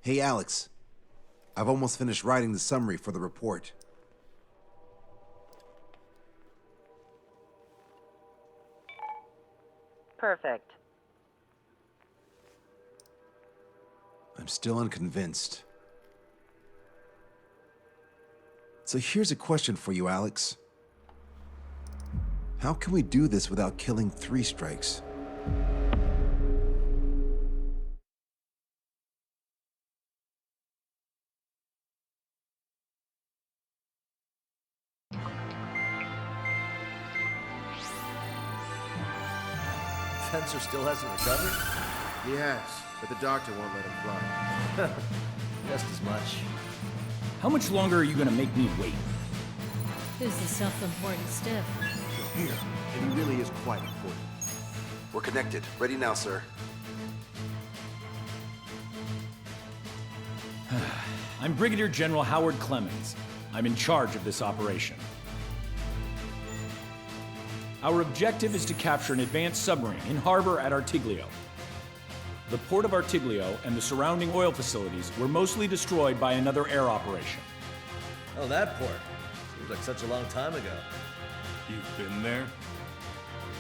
Hey, Alex. I've almost finished writing the summary for the report. Perfect. I'm still unconvinced. So here's a question for you, Alex. How can we do this without killing 3 strikes? Fencer still hasn't recovered? He has, but the doctor won't let him fly. Just as much. How much longer are you gonna make me wait? Who's the self-important stiff? Here, and he really is quite important. We're connected. Ready now, sir. I'm Brigadier General Howard Clemens. I'm in charge of this operation. Our objective is to capture an advanced submarine in harbor at Artiglio. The port of Artiglio and the surrounding oil facilities were mostly destroyed by another air operation. Oh, that port. Seems like such a long time ago. You've been there?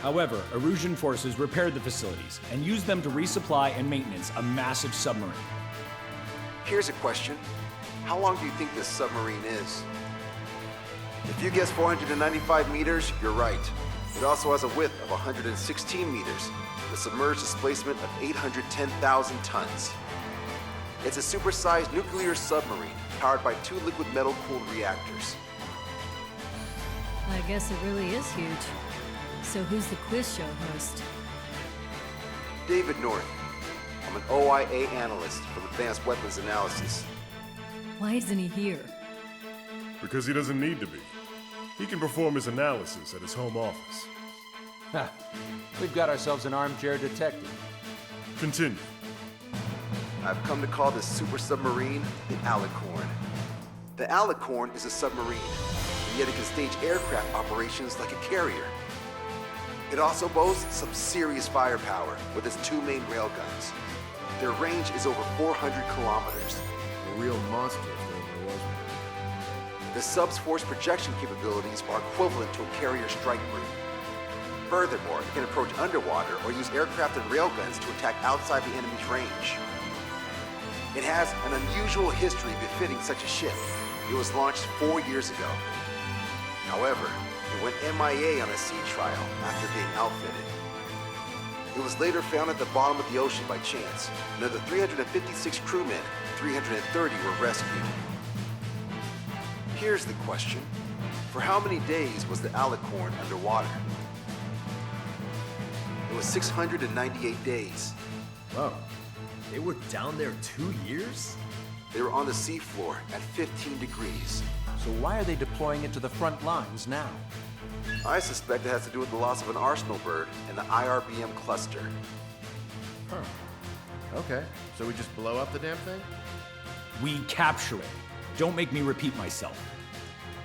However, Erusian forces repaired the facilities and used them to resupply and maintenance a massive submarine. Here's a question. How long do you think this submarine is? If you guess 495 meters, you're right. It also has a width of 116 meters, with a submerged displacement of 810,000 tons. It's a supersized nuclear submarine powered by 2 liquid metal-cooled reactors. I guess it really is huge. So who's the quiz show host? David North. I'm an OIA analyst from Advanced Weapons Analysis. Why isn't he here? Because he doesn't need to be. He can perform his analysis at his home office. Ha! We've got ourselves an armchair detective. Continue. I've come to call this super submarine the Alicorn. The Alicorn is a submarine, and yet it can stage aircraft operations like a carrier. It also boasts some serious firepower with its 2 main railguns. Their range is over 400 kilometers. A real monster if there ever was one. The sub's force projection capabilities are equivalent to a carrier strike group. Furthermore, it can approach underwater or use aircraft and railguns to attack outside the enemy's range. It has an unusual history befitting such a ship. It was launched 4 years ago. However, it went MIA on a sea trial after being outfitted. It was later found at the bottom of the ocean by chance, and of the 356 crewmen, 330 were rescued. Here's the question. For how many days was the Alicorn underwater? It was 698 days. Whoa. They were down there 2 years? They were on the seafloor at 15 degrees. So why are they deploying it to the front lines now? I suspect it has to do with the loss of an arsenal bird and the IRBM cluster. Huh. Okay, so we just blow up the damn thing? We capture it. Don't make me repeat myself.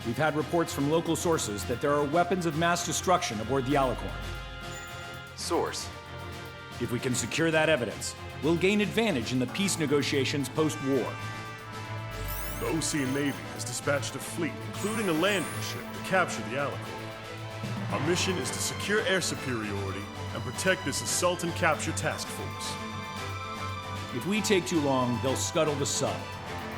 We've had reports from local sources that there are weapons of mass destruction aboard the Alicorn. Source. If we can secure that evidence, we'll gain advantage in the peace negotiations post-war. The Ocean Navy has dispatched a fleet, including a landing ship, to capture the Alicorn. Our mission is to secure air superiority and protect this assault and capture task force. If we take too long, they'll scuttle the sub.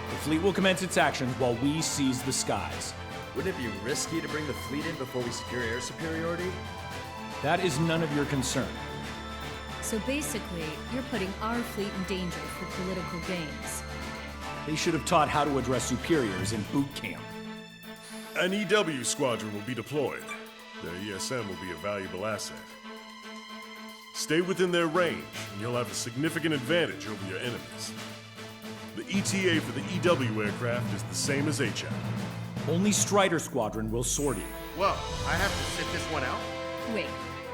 The fleet will commence its actions while we seize the skies. Wouldn't it be risky to bring the fleet in before we secure air superiority? That is none of your concern. So basically, you're putting our fleet in danger for political gains. They should have taught how to address superiors in boot camp. An EW squadron will be deployed. Their ESM will be a valuable asset. Stay within their range, and you'll have a significant advantage over your enemies. The ETA for the EW aircraft is the same as HAP. Only Strider Squadron will sortie. Whoa, I have to sit this one out? Wait,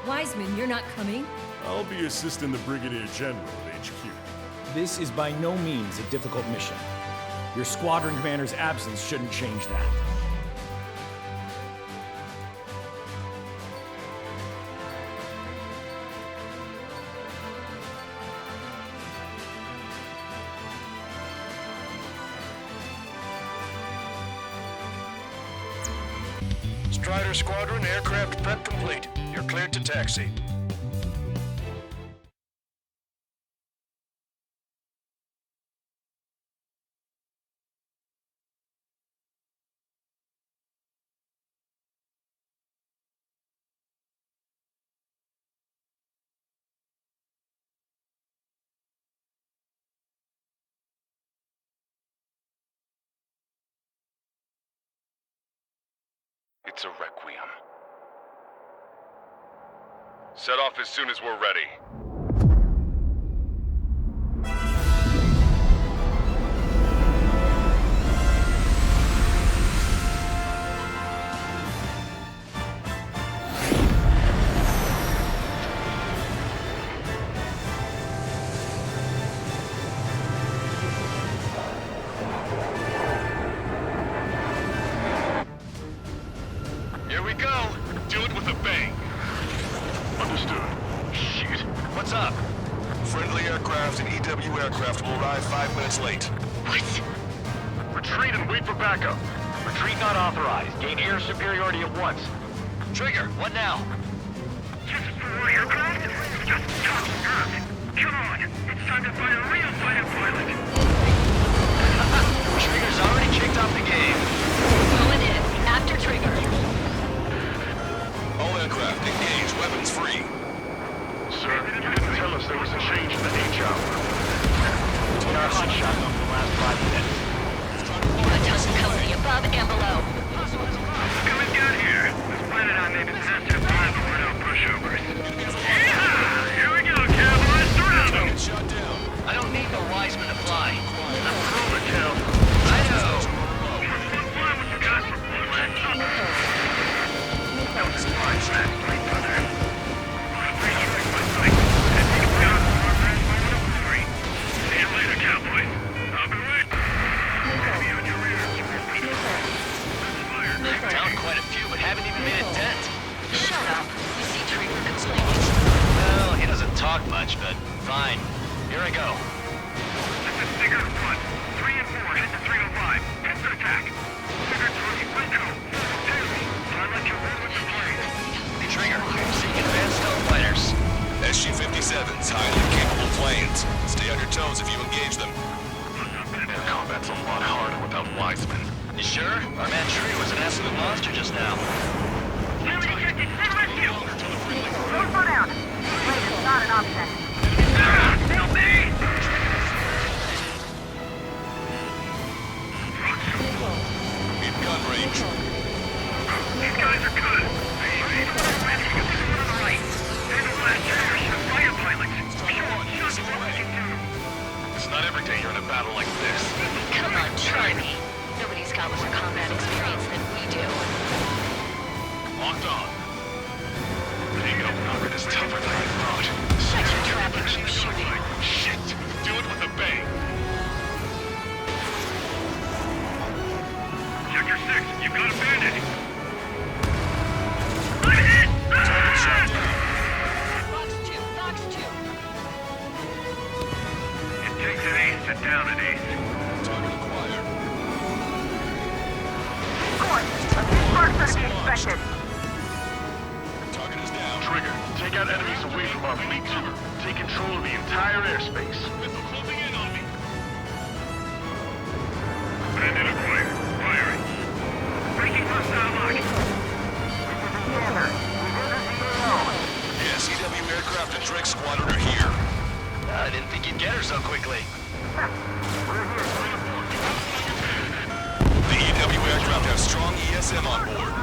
Wiseman, you're not coming? I'll be assisting the Brigadier General at HQ. This is by no means a difficult mission. Your squadron commander's absence shouldn't change that. Strider Squadron, aircraft prep complete. You're cleared to taxi. It's a requiem. Set off as soon as we're ready. Here we go. Do it with a bang. Understood. Shit. What's up? Friendly aircraft and EW aircraft will arrive 5 minutes late. What? Retreat and wait for backup. Retreat not authorized. Gain air superiority at once. Trigger, what now? Just for aircraft? Just talking earth. Come on. It's time to find a real fighter pilot. Trigger's already kicked off the game. Going in. After Trigger. All aircraft engage, weapons free. Sir, you didn't tell us there was a change in the H hour. We are hot shot over the last 5 minutes. A ton of company above and below. Look who we've got here. This planet on maybe disaster blind, but we're no pushovers. Yeehaw! Here we go, cowboys. Surround them! Shot down. I don't need no Wiseman to fly. I'm cool as hell. I know. Fly what you got for fun. Don't surprise that, my brother. Rejoin my sight. And take me out for our first moment of glory. See you later, cowboy. I'll be right. Be on your rear. Down quite a few, but haven't even made a dent. Shut up. You see Trigger complaining. Well, he doesn't talk much, but fine. Here I go. This is Digger 1. 3 and 4, head to 305. Head to attack. Digger 3, Wilco. 2. I'll let you roll with the plane. Trigger, seeing advanced stealth fighters. SG-57s, highly capable planes. Stay on your toes if you engage them. Air combat's a lot harder without Wiseman. You sure? Our man Tree was an absolute monster just now. Enemy detected. Send rescue. Don't slow down. Wait, it's not an option. Help me! In gun range. These guys are good. He's the one on the right. They're the last generation of fighter pilots. Just what we can do. It's not every day you're in a battle like this. Come on, try me. Nobody's got more combat experience than we do. Locked on. Being outnumbered is tougher than I thought. Shut your trap and keep shooting. Shit! Do it with a bang. Sector 6, you've got a bandit. I'm hit! Box 2, Box 2. It takes an ace to down an ace. Target acquired. Course. A few sparks are to be expected. Target is down. Trigger, take out enemies away from our fleet too. Take control of the entire airspace. Missile closing in on me. Bandit acquired. Firing. Breaking hostile lock. Together. He's in the ZAO. Yes, EW aircraft and Drake Squadron are here. I didn't think you'd get her so quickly. We're here. The EW aircraft have strong ESM on board.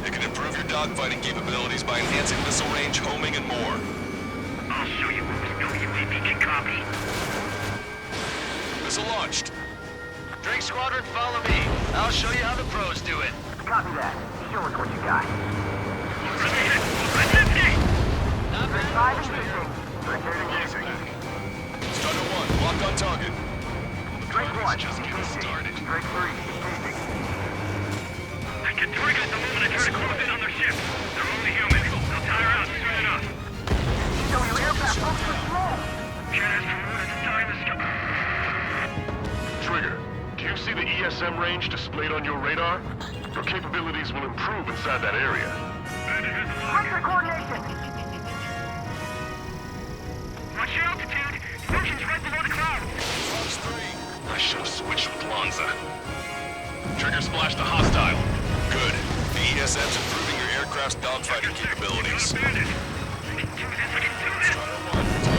It can improve your dogfighting capabilities by enhancing missile range, homing, and more. I'll show you what we know UAV can copy. Missile launched. Drake Squadron, follow me. I'll show you how the pros do it. Copy that. Show us what you got. I'm empty! Not bad. 5 and 15. Prepare to engage. Strider 1, locked on target. Drake 1. Just getting started. Drake 3. Engaging. I can target the moment I try to close in on their ship. They're only human. They'll tire out soon enough. EW aircraft looks too small. Cannons from one at a time is... Trigger, do you see the ESM range displayed on your radar? Your capabilities will improve inside that area. What's your coordination? Watch your altitude. Ocean's right below the clouds. Fox 3. I should have switched with Lanza. Trigger splash to hostile. Good. The ESM's improving your aircraft's dogfighting capabilities.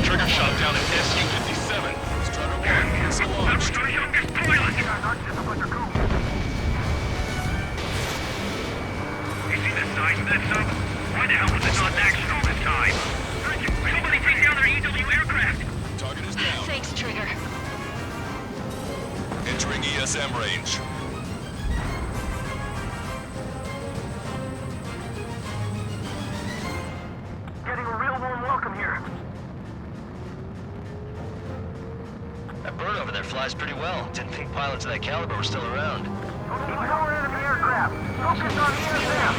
Trigger shot down at SU-57. Strutter 1, missile launched. Our youngest pilot. You see the size of that sub? Why the hell was it not in action all this time? Somebody take down their EW aircraft. Target is down. Thanks, Trigger. Entering ESM range. Getting a real warm welcome here. That bird over there flies pretty well. Didn't think pilots of that caliber were still around. Keep going enemy aircraft. Focus on ESM.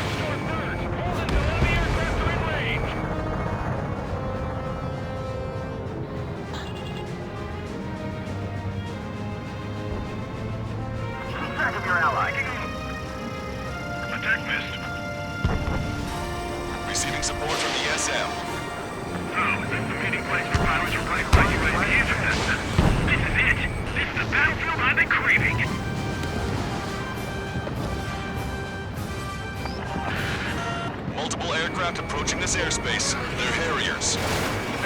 Keep track of your ally. Attack missed. Receiving support from ESM. So, is this the meeting place for pilots replaced by UAVs? This is it. This is the battlefield I've been craving. Multiple aircraft approaching this airspace. They're Harriers.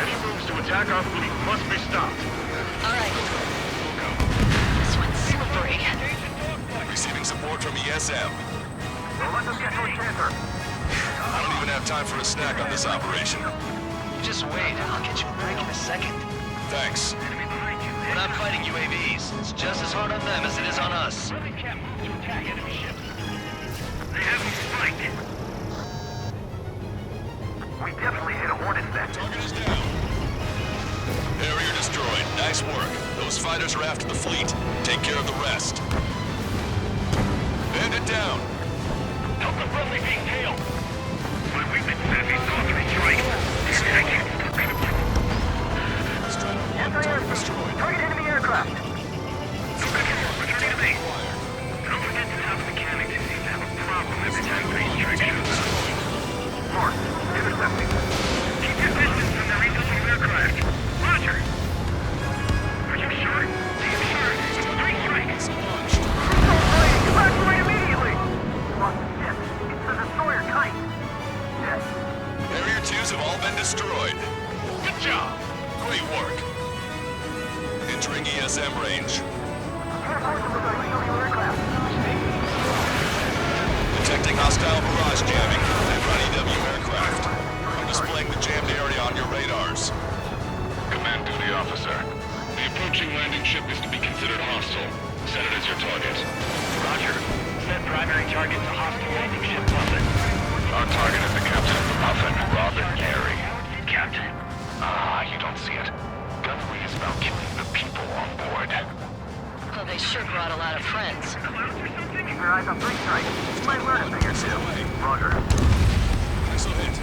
Any moves to attack our fleet must be stopped. All right. This one's slippery. Receiving support from ESM. Don't let them get to a canter. I don't even have time for a snack on this operation. You just wait. I'll get you a break in a second. Thanks. We're not fighting UAVs. It's just as hard on them as it is on us. They have me spiked. We definitely hit a hornet's nest. Target is down. Harrier destroyed. Nice work. Those fighters are after the fleet. Take care of the rest. Bandit down. Help the friendly being tailed. My weakness says he saw 3 strikes. I can't stop him. Strider 1, target destroyed. Target enemy aircraft. Returning to base. Don't forget to have mechanics who seem to have a problem every time base strike shows up. Mark, intercepting. Keep your distance from their EW aircraft. Roger. Are you sure? Damn sure. 3 strikes. Evacuate immediately! Lost the ship. It's the destroyer kite. Yes. Harrier 2s have all been destroyed. Good job. Great work. Entering ESM range. Reinforcing with our EW aircraft. Detecting hostile barrage jamming. They've run EW aircraft. I'm displaying the jammed area on your radars. Command duty officer. The approaching landing ship is to be considered hostile. Set it as your target. Roger. Set primary target to hostile landing ship Puffin. Our target is the captain of the Puffin, Robin Airy. Captain. You don't see it. Gunnery is about killing the people on board. Oh, they sure brought a lot of friends. Keep your eyes on 3 strikes. You might learn a thing or two. Roger. Missile hit.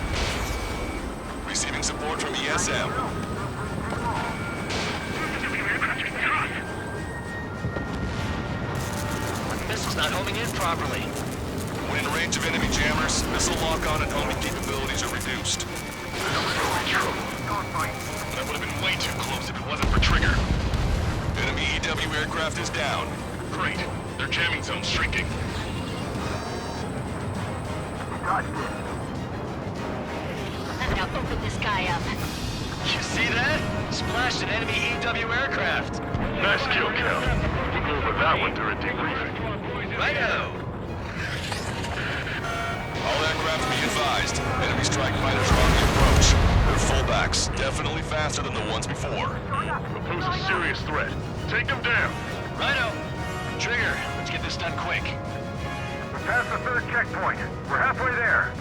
Receiving support from ESM. Missile's not homing in properly. When in range of enemy jammers, missile lock-on and homing capabilities are reduced. That would have been way too close if it wasn't for Trigger. Enemy EW aircraft is down. Great. Their jamming zone's shrinking. Dodged it. Now open this guy up. You see that? Splashed an enemy EW aircraft. Nice kill, Cal. We'll go over that one during debriefing. Righto. All aircraft be advised. Enemy strike fighters are on the approach. They're fullbacks, definitely faster than the ones before. They'll pose a serious threat. Take them down. Righto. Trigger, let's get this done quick. We're past the 3rd checkpoint. We're halfway there.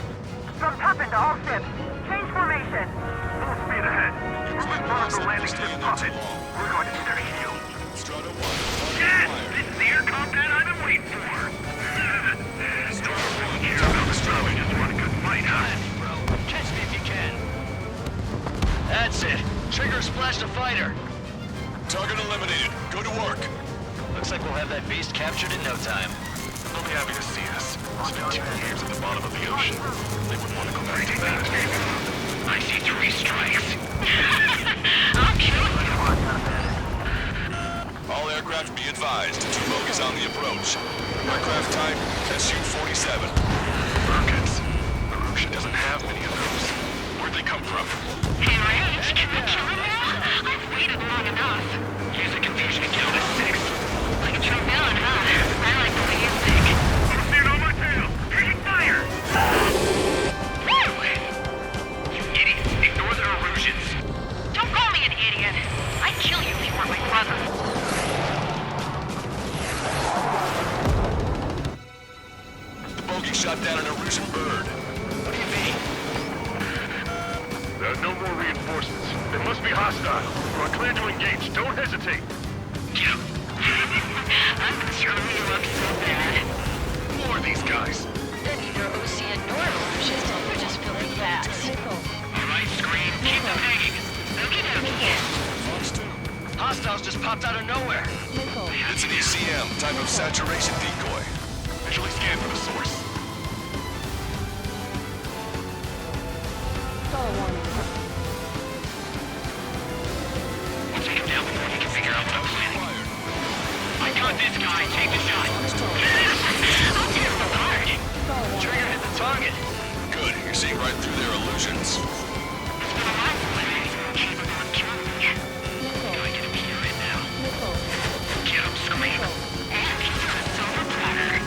From Puffin to all ships. Change formation. Full speed ahead. We're with Bronco landing ship Puffin. We're going to need their shield. Strutter 1, Yes! This is the air combat I've been waiting for. We just want a good fight, huh? Bro, catch me if you can. That's it. Trigger splashed a fighter. Target eliminated. Go to work. Looks like we'll have that beast captured in no time. They'll be happy to see us. Spent 2 years at the bottom of the ocean. They wouldn't want to go back to that. I see 3 strikes. I'm killing you. All aircraft be advised. 2 bogies on the approach. Aircraft type SU-47. Rockets. The ocean doesn't have many of those. Where'd they come from? Enraged? Can I kill him now? I've waited long enough. Use a confusion count of 6. Like a trombone, huh? I like the way you think. I'm seeing on my tail. Taking fire. You idiots. Ignore their illusions. Don't call me an idiot. I'd kill you if you weren't my brother. The bogey shot down an Erusian bird. What do you mean? There are no more reinforcements. They must be hostile. You are clear to engage. Don't hesitate. I'm screwing you up so bad. More of these guys. They're neither Ocean nor illusions. They're just filling fast. All right, Scream. Keep them hanging. Okie dokie. Hostiles just popped out of nowhere. It's an ECM, type of saturation decoy. Visually scan for the source. I'll take him down before you can figure out what I'm planning. I got this guy. Take the shot. I'll tear him apart. Trigger hit the target. Good, you're seeing right through their illusions. It's been a while, but capable of killing me. Going to appear right now. Get him, Scream. And he's on a silver platter.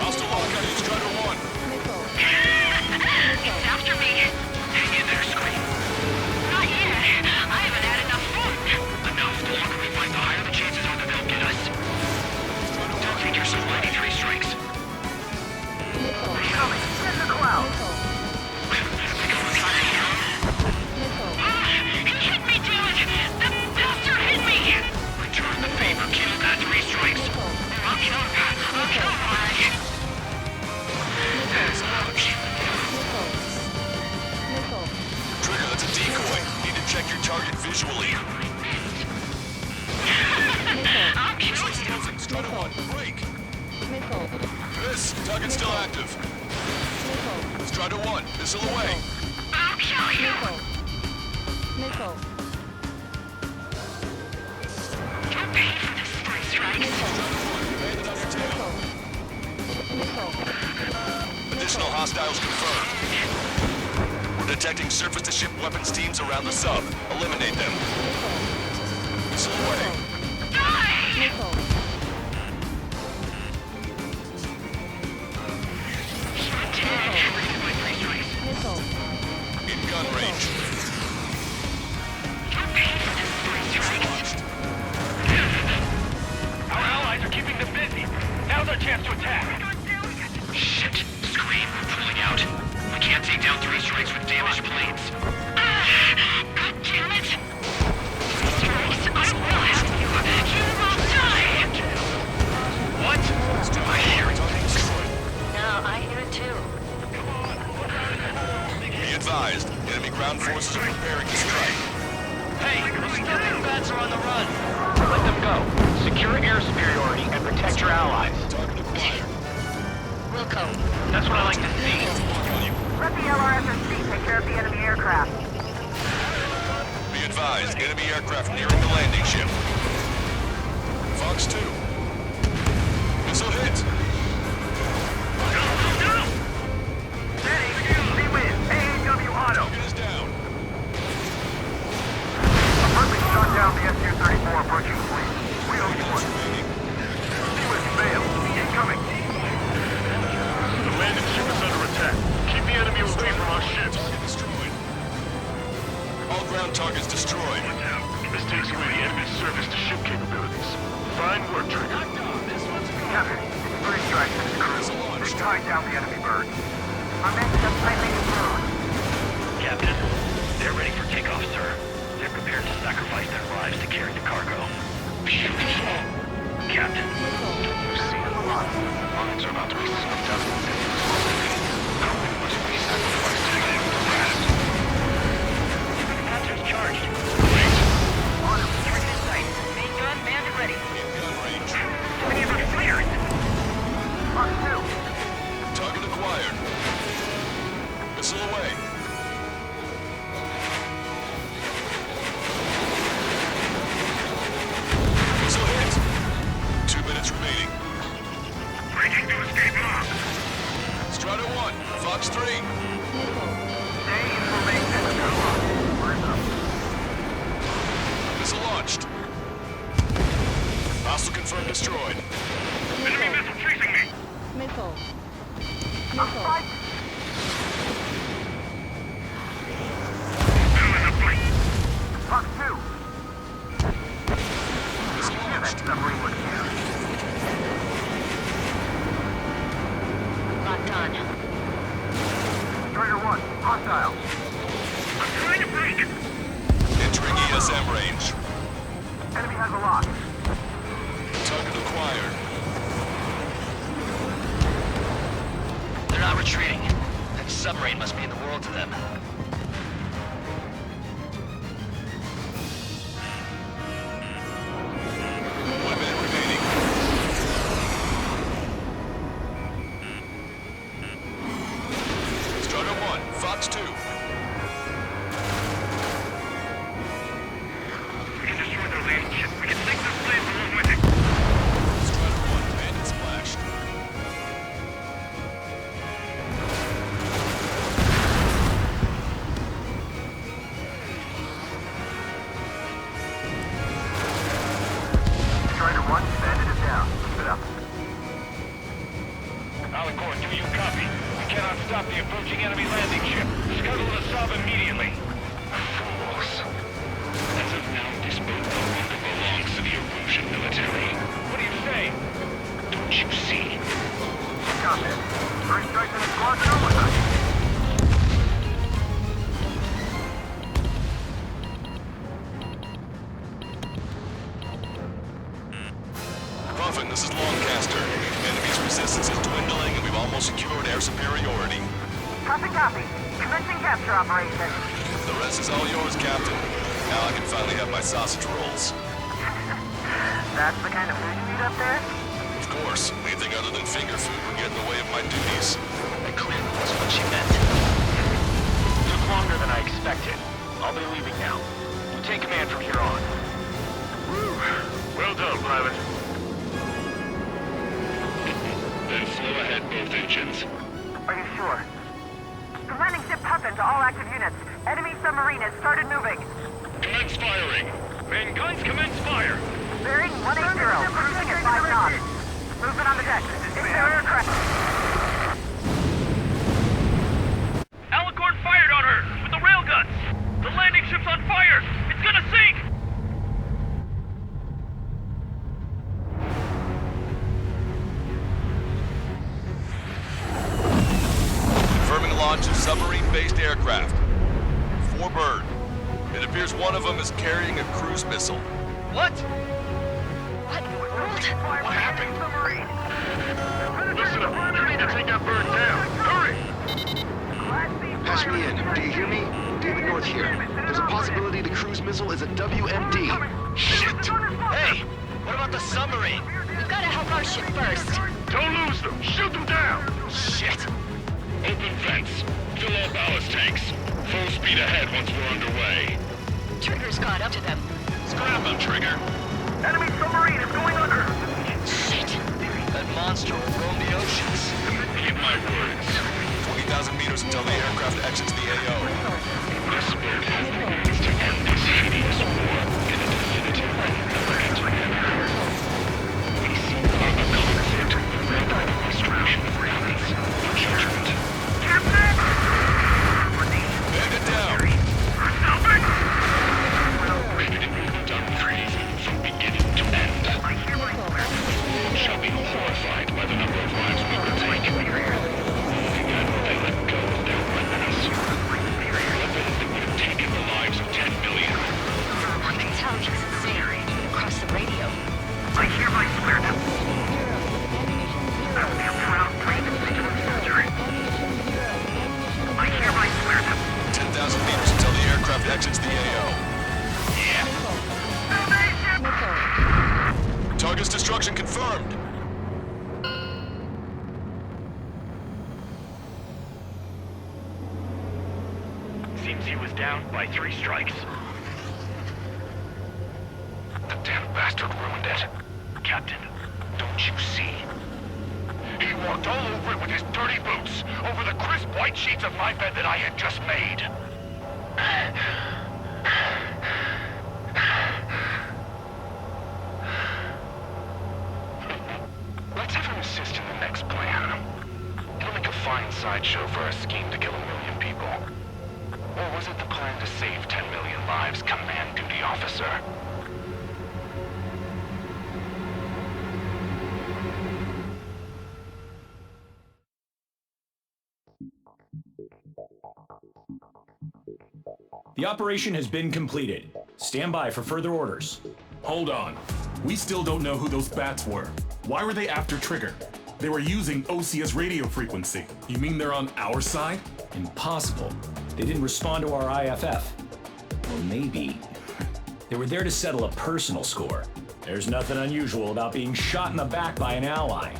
Hostile lockout, Strider 1. It's after me. Hang in there, Scream. Not yet. I haven't had enough fun. Enough. The longer we fight, the higher the chances are that they'll get us. Don't take yourself 93 strikes. Coming. Send the cloud. He hit me, dude! The bastard hit me! Return the favor. Kill that 3 strikes. I'll kill Mike. Trigger, that's a decoy. Need to check your target visually. I'm killing you. Strider 1, break. Miss, target's still active. Strider 1, missile away. I'll kill you. You'll pay for this, 3 strikes. Landed on your tail. Additional hostiles confirmed. We're detecting surface-to-ship weapons teams around the sub. Eliminate them. Missile away. In gun range. Our allies are keeping them busy. Now's our chance to attack. Shit. Scream. Pulling out. We can't take down 3 strikes with damaged planes. God damn it! 3 strikes. I will have you. You will die! What? I hear it. No, I hear it too. Be advised, enemy ground forces are preparing to strike. Hey, those stepping bats are on the run. Let them go. Secure air superiority and protect your allies. Target acquired. Wilco. That's what I like to see. Let the LRSSC take care of the enemy aircraft. Be advised, enemy aircraft nearing the landing ship. Fox 2. Missile hit. Go! Ready? Leewin. AAW Auto. Target is down. Partly shot down the SU-34 approaching fleet. We owe you one. Leewin failed. Incoming. The landing ship is under attack. Keep the enemy away from our ships. Target destroyed. All ground targets destroyed. This takes away the enemy's surface-to-ship capabilities. Fine work, Trigger. Captain, 3 strikes and crew. They tied down the enemy bird. Our men just tightly through. Captain, they're ready for takeoff, sir. They're prepared to sacrifice their lives to carry the cargo. Beautiful. Captain, don't you see it? Mines are about to be swept up. How many must we sacrifice to get the rest? Panzer's charged. Wait. On him. You're in sight. Main gun, manned and ready. In gun range. Giving you Missile away. Missile hit. 2 minutes remaining. Breaking to escape lock. Strider 1, Fox 3. Stay in formation until locked. Line up. Missile launched. Hostile confirmed destroyed. Enemy missile chasing me. Missile. I'm fighting. Still in the fight. Fox 2. Missile launched. Submarine was here. Locked on. Strider 1, hostile. I'm trying to break. Entering ESM range. Enemy has a lock. Target acquired. They're not retreating. That submarine must mean the world to them. 1 minute remaining. Strider 1, Fox 2. We can destroy their landing ship. We can sink their planes along with it. Strider 1, bandit splashed. Strider 1, bandit is down. Keep it up. Alicorn, do you copy? We cannot stop the approaching enemy landing ship. Scuttle the sub immediately. Fools. As of now, this boat no longer belongs to the Erusian military. What do you say? Don't you see? Got this. First strike in the Escuadron are with us. Puffin, this is Lancaster. Enemy's resistance is dwindling and we've almost secured air superiority. Copy, copy. Commencing capture operation. The rest is all yours, Captain. Now I can finally have my sausage rolls. That's the kind of food you eat up there? Of course, anything other than finger food would get in the way of my duties. That clearly wasn't what she meant. Took longer than I expected. I'll be leaving now. You take command from here on. Whew. Well done, pilot. Then slow ahead both engines. Are you sure? Commanding ship Puffin to all active units. Enemy submarine has started moving. Commence firing. Main guns commence fire. Bearing 180, cruising at 5 knots. Movement on the deck. It's their aircraft. Alicorn fired on her with the railguns. The landing ship's on fire. It's gonna sink. Confirming launch of submarine-based aircraft. 4 bird. It appears one of them is carrying a cruise missile. What? What in the world? What happened? Submarine. Listen up. You need to take that bird down. Hurry. Patch me in. Do you hear me? David North here. There's a possibility the cruise missile is a WMD. Shit! Hey, what about the submarine? We've got to help our ship first. Don't lose them. Shoot them down. Shit! Open vents. Fill all ballast tanks. Full speed ahead once we're underway. Trigger's caught up to them. Scrap them, Trigger. Enemy submarine is going under. Shit. That monster will roam the oceans. Keep my words. 20,000 meters until the aircraft exits the AO. This boat has the means to end this hideous war in a definitive and elegant manner. We seek a conflict rather than destruction of realms. Judgment. Captain! Bend it down. Stopping! It will be done crazy from beginning to end. I hear my order. Shall be horrified by the number of lives we will take. And they let go of their weapons. Weapons that would have taken the lives of 10 Seems he was down by 3 strikes. The damn bastard ruined it. Captain, Don't you see? He walked all over it with his dirty boots, over the crisp white sheets of my bed that I had just made. Let's have him assist in the next plan. It'll make a fine sideshow for our scheme to kill 1 million people. Or was it the plan to save 10 million lives, Command Duty Officer? The operation has been completed. Stand by for further orders. Hold on. We still don't know who those bats were. Why were they after Trigger? They were using Osia's radio frequency. You mean they're on our side? Impossible. They didn't respond to our IFF. Or maybe they were there to settle a personal score. There's nothing unusual about being shot in the back by an ally.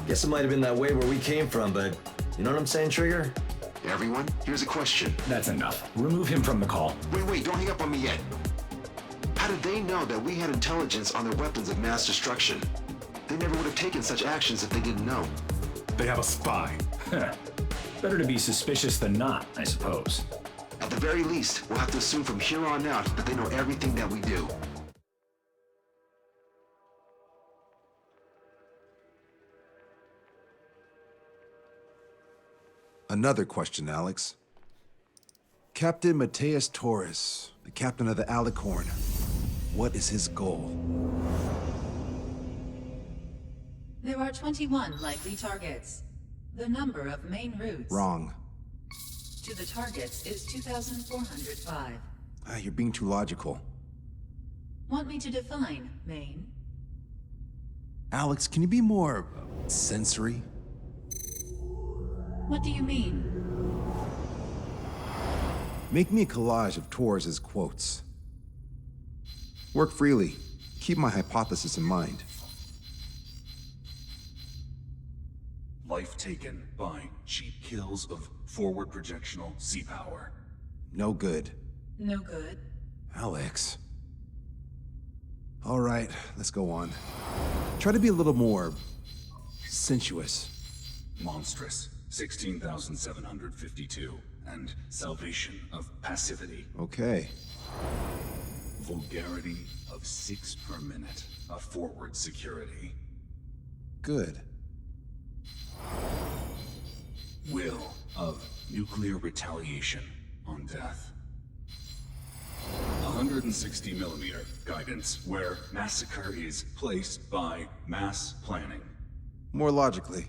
Guess it might have been that way where we came from, but you know what I'm saying, Trigger? Everyone, here's a question. That's enough. Remove him from the call. Wait, don't hang up on me yet. How did they know that we had intelligence on their weapons of mass destruction? They never would have taken such actions if they didn't know. They have a spy. Better to be suspicious than not, I suppose. At the very least, we'll have to assume from here on out that they know everything that we do. Another question, Alex. Captain Mateus Torres, the captain of the Alicorn. What is his goal? There are 21 likely targets. The number of main routes Wrong. to the targets is 2,405. You're being too logical. Want me to define main? Alex, can you be more sensory? What do you mean? Make me a collage of Torres' quotes. Work freely. Keep my hypothesis in mind. Life taken by cheap kills of forward projectional sea power. No good. No good. Alex. All right, let's go on. Try to be a little more sensuous. Monstrous, 16,752. And salvation of passivity. Okay. Vulgarity of 6 per minute of forward security. Good. Will of nuclear retaliation on death. 160 millimeter guidance where massacre is placed by mass planning. More logically.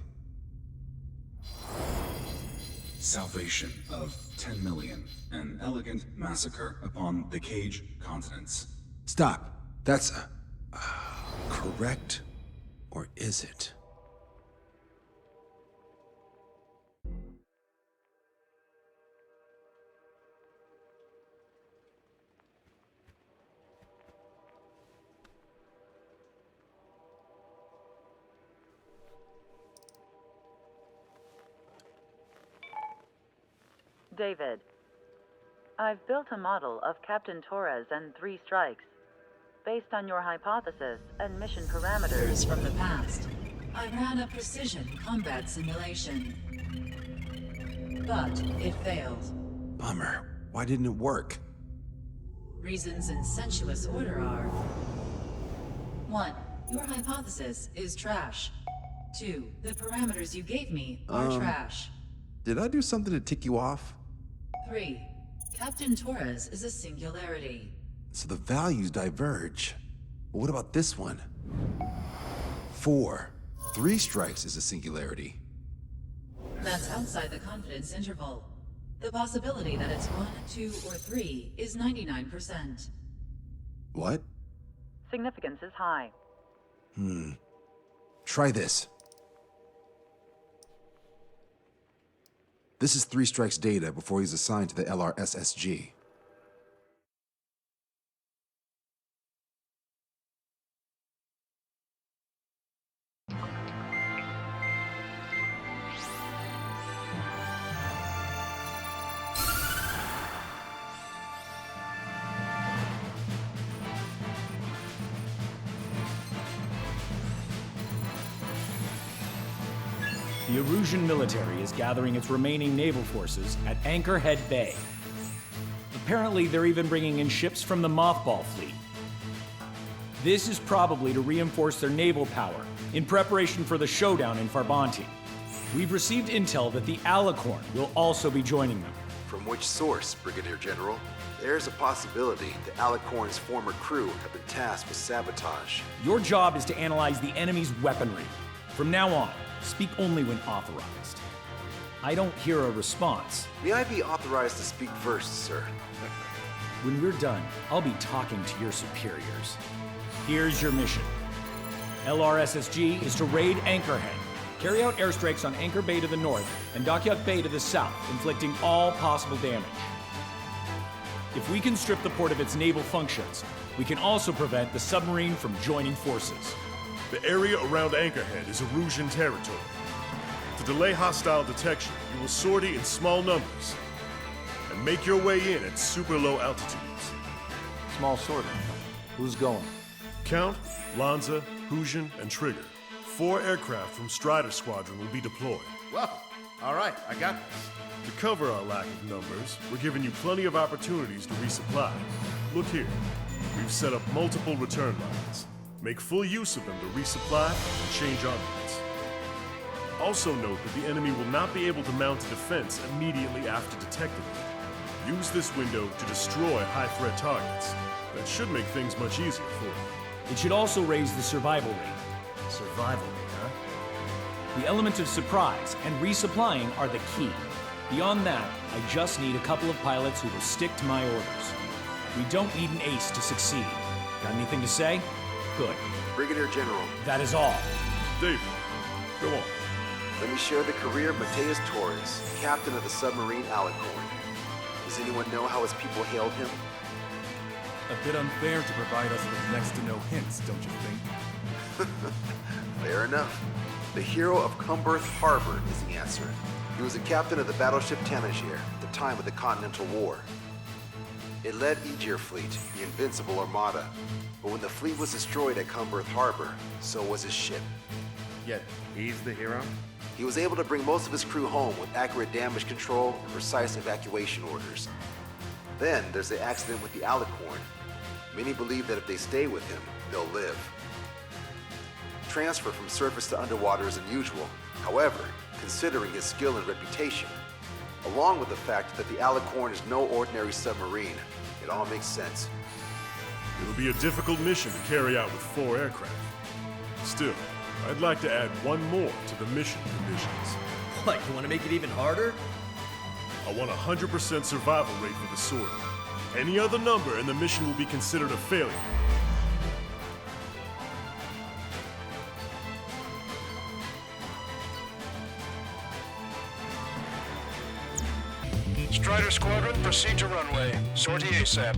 Salvation of 10 million. An elegant massacre upon the Cage continents. Stop. That's correct, or is it? David, I've built a model of Captain Torres and 3 strikes. Based on your hypothesis and mission parameters from the past, I ran a precision combat simulation. But it failed. Bummer. Why didn't it work? Reasons in sensuous order are: 1. Your hypothesis is trash. 2. The parameters you gave me are trash. Did I do something to tick you off? 3. Captain Torres is a singularity. So the values diverge. But what about this one? 4. 3 strikes is a singularity. That's outside the confidence interval. The possibility that it's 1, 2, or 3 is 99%. What? Significance is high. Try this. This is 3 strikes data before he's assigned to the LRSSG. The Erusian military is gathering its remaining naval forces at Anchorhead Bay. Apparently, they're even bringing in ships from the Mothball fleet. This is probably to reinforce their naval power in preparation for the showdown in Farbanti. We've received intel that the Alicorn will also be joining them. From which source, Brigadier General? There's a possibility the Alicorn's former crew have been tasked with sabotage. Your job is to analyze the enemy's weaponry. From now on, speak only when authorized. I don't hear a response. May I be authorized to speak first, sir? When we're done, I'll be talking to your superiors. Here's your mission. LRSSG is to raid Anchorhead, carry out airstrikes on Anchor Bay to the north and Dockyard Bay to the south, inflicting all possible damage. If we can strip the port of its naval functions, we can also prevent the submarine from joining forces. The area around Anchorhead is Erusian territory. To delay hostile detection, you will sortie in small numbers and make your way in at super low altitudes. Small sortie. Who's going? Count, Lanza, Hujan, and Trigger. 4 aircraft from Strider Squadron will be deployed. Well, all right, I got this. To cover our lack of numbers, we're giving you plenty of opportunities to resupply. Look here, we've set up multiple return lines. Make full use of them to resupply and change armaments. Also note that the enemy will not be able to mount a defense immediately after detecting them. Use this window to destroy high-threat targets. That should make things much easier for you. It should also raise the survival rate. Survival rate, huh? The element of surprise and resupplying are the key. Beyond that, I just need a couple of pilots who will stick to my orders. We don't need an ace to succeed. Got anything to say? Good. Brigadier General. That is all. David, go on. Let me share the career of Mateus Torres, captain of the submarine Alicorn. Does anyone know how his people hailed him? A bit unfair to provide us with next to no hints, don't you think? Fair enough. The hero of Cumberth Harbor is the answer. He was a captain of the battleship Tanager at the time of the Continental War. It led Aegir Fleet, the Invincible Armada. But when the fleet was destroyed at Cumberth Harbor, so was his ship. Yet, he's the hero? He was able to bring most of his crew home with accurate damage control and precise evacuation orders. Then there's the accident with the Alicorn. Many believe that if they stay with him, they'll live. Transfer from surface to underwater is unusual. However, considering his skill and reputation, along with the fact that the Alicorn is no ordinary submarine, it all makes sense. It'll be a difficult mission to carry out with 4 aircraft. Still, I'd like to add one more to the mission conditions. What, you want to make it even harder? I want 100% survival rate for the sortie. Any other number and the mission will be considered a failure. Strider Squadron, proceed to runway. Sortie ASAP.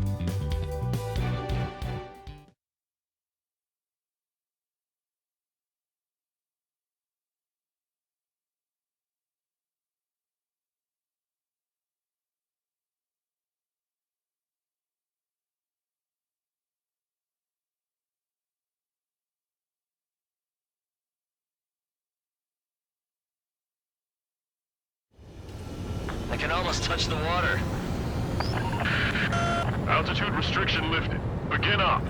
I can almost touch the water. Altitude restriction lifted. Begin up.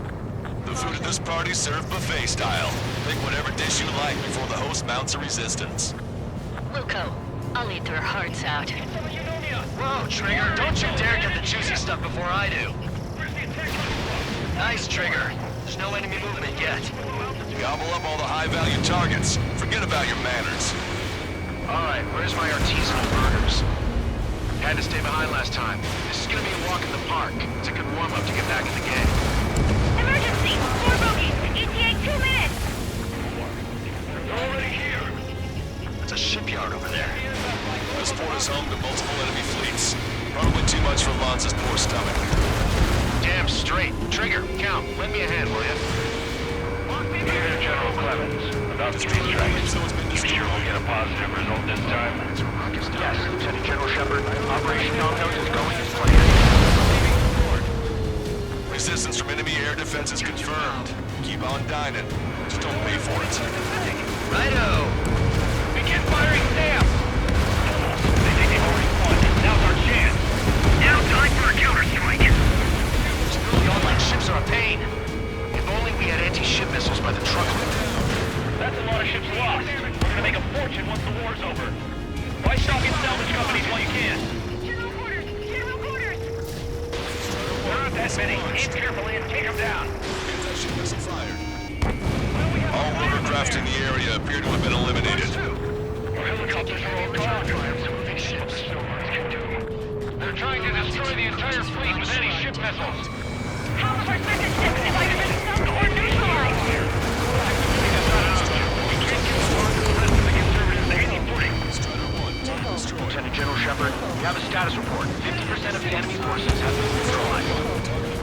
The food at this party served buffet style. Pick whatever dish you like before the host mounts a resistance. Luco, I'll eat their hearts out. Whoa, Trigger, don't you dare get the juicy stuff before I do. Nice, Trigger. There's no enemy movement yet. Gobble up all the high-value targets. Forget about your manners. Alright, where's my artisanal burgers? Had to stay behind last time. This is gonna be a walk in the park. It's a good warm-up to get back in the game. Emergency! 4 bogeys! ETA 2 minutes! Already here. There's a shipyard over there. This port is home to multiple enemy fleets. Probably too much for Lanza's poor stomach. Damn straight. Trigger, Count, lend me a hand, will you? Here, General Clemens. About the 3 strikes. You sure we'll get a positive result this time? Yes, Lieutenant General Shepard. Operation Dominoes is going as planned. Resistance from enemy air defenses confirmed. Keep on dining. Just don't pay for it. Righto! Begin firing sail! Benny, aim carefully and take him down. Anti-ship missile fired. All rotorcraft in the area appear to have been eliminated. Helicopters are all gone. These ships can do. They're trying to destroy the entire fleet with anti-ship missiles. How was our second ship if I have been sunk or neutralized? Lieutenant General Shepard, we have a status report. 50% of the enemy forces have been neutralized.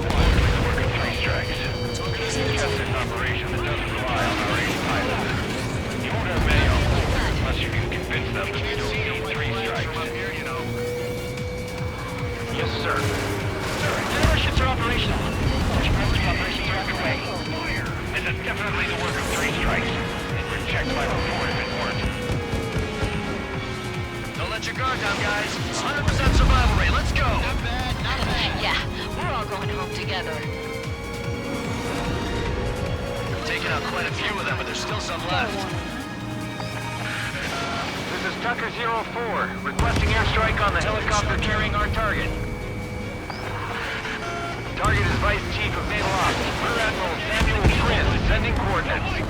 Likely the work of 3 strikes. Just an operation that doesn't rely on our 80 pilots. You won't have many of them, unless you can convince them that we don't need 3 strikes. Yes, sir. Sir, none of our ships are operational. Search and rescue operations are underway. This is definitely the work of 3 strikes. And we're checked by report if it weren't. Don't let your guard down, guys. 100% survival rate. Let's go. Not bad, not bad. Yeah, we're all going home together. Taking out quite a few of them, but there's still some left. This is Tucker 04, requesting airstrike on the helicopter carrying our target. Target is Vice Chief of Naval Ops, Rear Admiral Samuel Prince, sending coordinates.